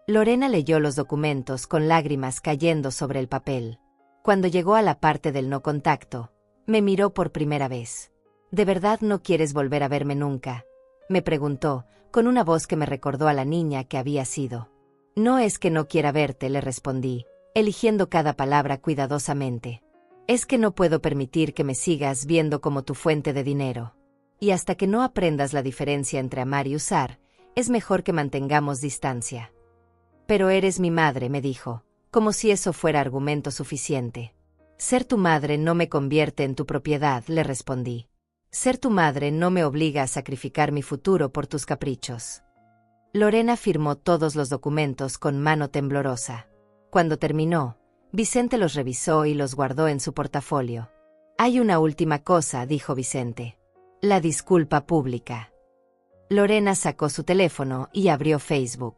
Lorena leyó los documentos con lágrimas cayendo sobre el papel. Cuando llegó a la parte del no contacto, me miró por primera vez. ¿De verdad no quieres volver a verme nunca?, me preguntó, con una voz que me recordó a la niña que había sido. No es que no quiera verte, le respondí, eligiendo cada palabra cuidadosamente. Es que no puedo permitir que me sigas viendo como tu fuente de dinero. Y hasta que no aprendas la diferencia entre amar y usar, es mejor que mantengamos distancia. Pero eres mi madre, me dijo, como si eso fuera argumento suficiente. Ser tu madre no me convierte en tu propiedad, le respondí. Ser tu madre no me obliga a sacrificar mi futuro por tus caprichos. Lorena firmó todos los documentos con mano temblorosa. Cuando terminó, Vicente los revisó y los guardó en su portafolio. Hay una última cosa, dijo Vicente. La disculpa pública. Lorena sacó su teléfono y abrió Facebook.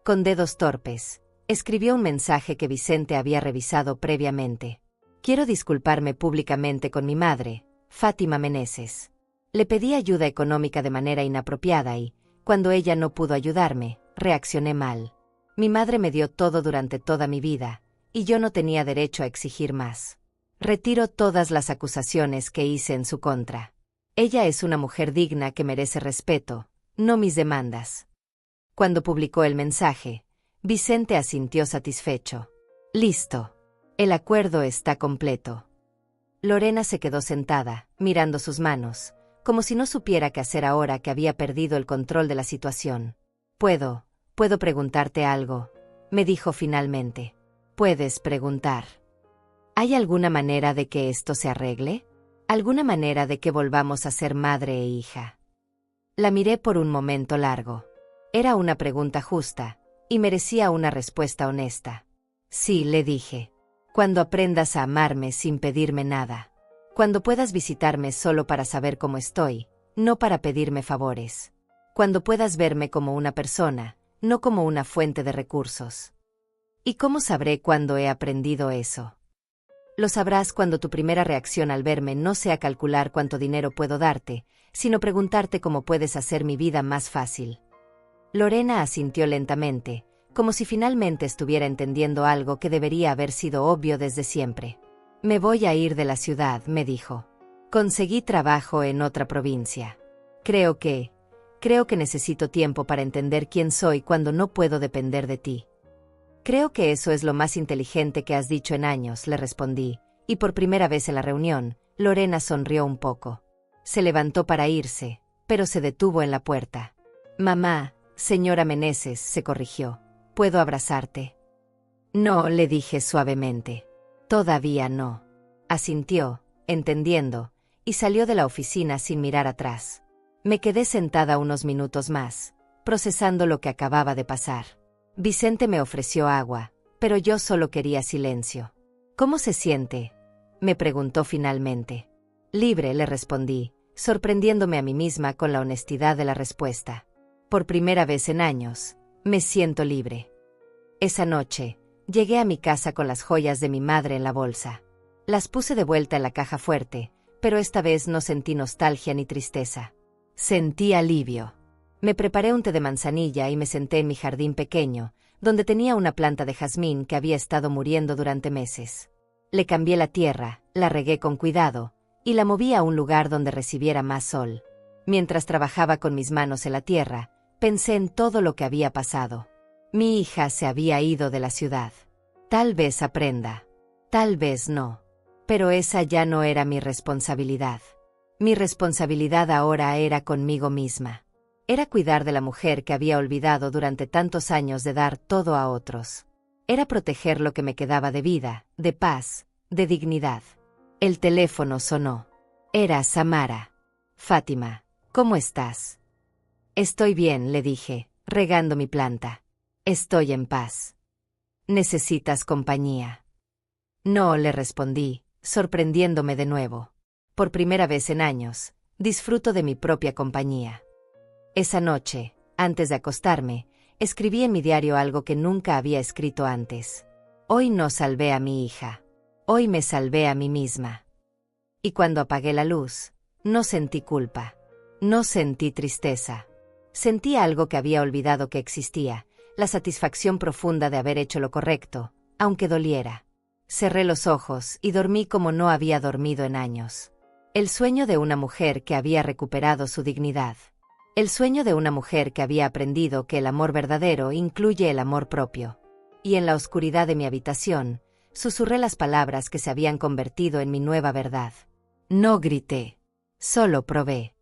Con dedos torpes, escribió un mensaje que Vicente había revisado previamente. Quiero disculparme públicamente con mi madre, Fátima Meneses. Le pedí ayuda económica de manera inapropiada y, cuando ella no pudo ayudarme, reaccioné mal. Mi madre me dio todo durante toda mi vida, y yo no tenía derecho a exigir más. Retiro todas las acusaciones que hice en su contra. Ella es una mujer digna que merece respeto, no mis demandas. Cuando publicó el mensaje, Vicente asintió satisfecho. Listo. El acuerdo está completo. Lorena se quedó sentada, mirando sus manos, como si no supiera qué hacer ahora que había perdido el control de la situación. ¿Puedo preguntarte algo?, me dijo finalmente. Puedes preguntar. ¿Hay alguna manera de que esto se arregle? ¿Alguna manera de que volvamos a ser madre e hija? La miré por un momento largo. Era una pregunta justa, y merecía una respuesta honesta. Sí, le dije. Cuando aprendas a amarme sin pedirme nada. Cuando puedas visitarme solo para saber cómo estoy, no para pedirme favores. Cuando puedas verme como una persona, no como una fuente de recursos. ¿Y cómo sabré cuándo he aprendido eso? Lo sabrás cuando tu primera reacción al verme no sea calcular cuánto dinero puedo darte, sino preguntarte cómo puedes hacer mi vida más fácil. Lorena asintió lentamente, como si finalmente estuviera entendiendo algo que debería haber sido obvio desde siempre. Me voy a ir de la ciudad, me dijo. Conseguí trabajo en otra provincia. Creo que necesito tiempo para entender quién soy cuando no puedo depender de ti. Creo que eso es lo más inteligente que has dicho en años, le respondí, y por primera vez en la reunión, Lorena sonrió un poco. Se levantó para irse, pero se detuvo en la puerta. Mamá, señora Meneses, se corrigió. ¿Puedo abrazarte? No, le dije suavemente. Todavía no. Asintió, entendiendo, y salió de la oficina sin mirar atrás. Me quedé sentada unos minutos más, procesando lo que acababa de pasar. Vicente me ofreció agua, pero yo solo quería silencio. ¿Cómo se siente?, me preguntó finalmente. Libre, le respondí, sorprendiéndome a mí misma con la honestidad de la respuesta. Por primera vez en años, me siento libre. Esa noche, llegué a mi casa con las joyas de mi madre en la bolsa. Las puse de vuelta en la caja fuerte, pero esta vez no sentí nostalgia ni tristeza. Sentí alivio. Me preparé un té de manzanilla y me senté en mi jardín pequeño, donde tenía una planta de jazmín que había estado muriendo durante meses. Le cambié la tierra, la regué con cuidado, y la moví a un lugar donde recibiera más sol. Mientras trabajaba con mis manos en la tierra, pensé en todo lo que había pasado. Mi hija se había ido de la ciudad. Tal vez aprenda. Tal vez no. Pero esa ya no era mi responsabilidad. Mi responsabilidad ahora era conmigo misma. Era cuidar de la mujer que había olvidado durante tantos años de dar todo a otros. Era proteger lo que me quedaba de vida, de paz, de dignidad. El teléfono sonó. Era Samara. Fátima, ¿cómo estás? Estoy bien, le dije, regando mi planta. Estoy en paz. ¿Necesitas compañía? No, le respondí, sorprendiéndome de nuevo. Por primera vez en años, disfruto de mi propia compañía. Esa noche, antes de acostarme, Escribí en mi diario algo que nunca había escrito antes. Hoy no salvé a mi hija. Hoy me salvé a mí misma. Y cuando apagué la luz, no sentí culpa. No sentí tristeza. Sentí algo que había olvidado que existía, la satisfacción profunda de haber hecho lo correcto, aunque doliera. Cerré los ojos y dormí como no había dormido en años. El sueño de una mujer que había recuperado su dignidad. El sueño de una mujer que había aprendido que el amor verdadero incluye el amor propio. Y en la oscuridad de mi habitación, susurré las palabras que se habían convertido en mi nueva verdad. No grité. Solo probé.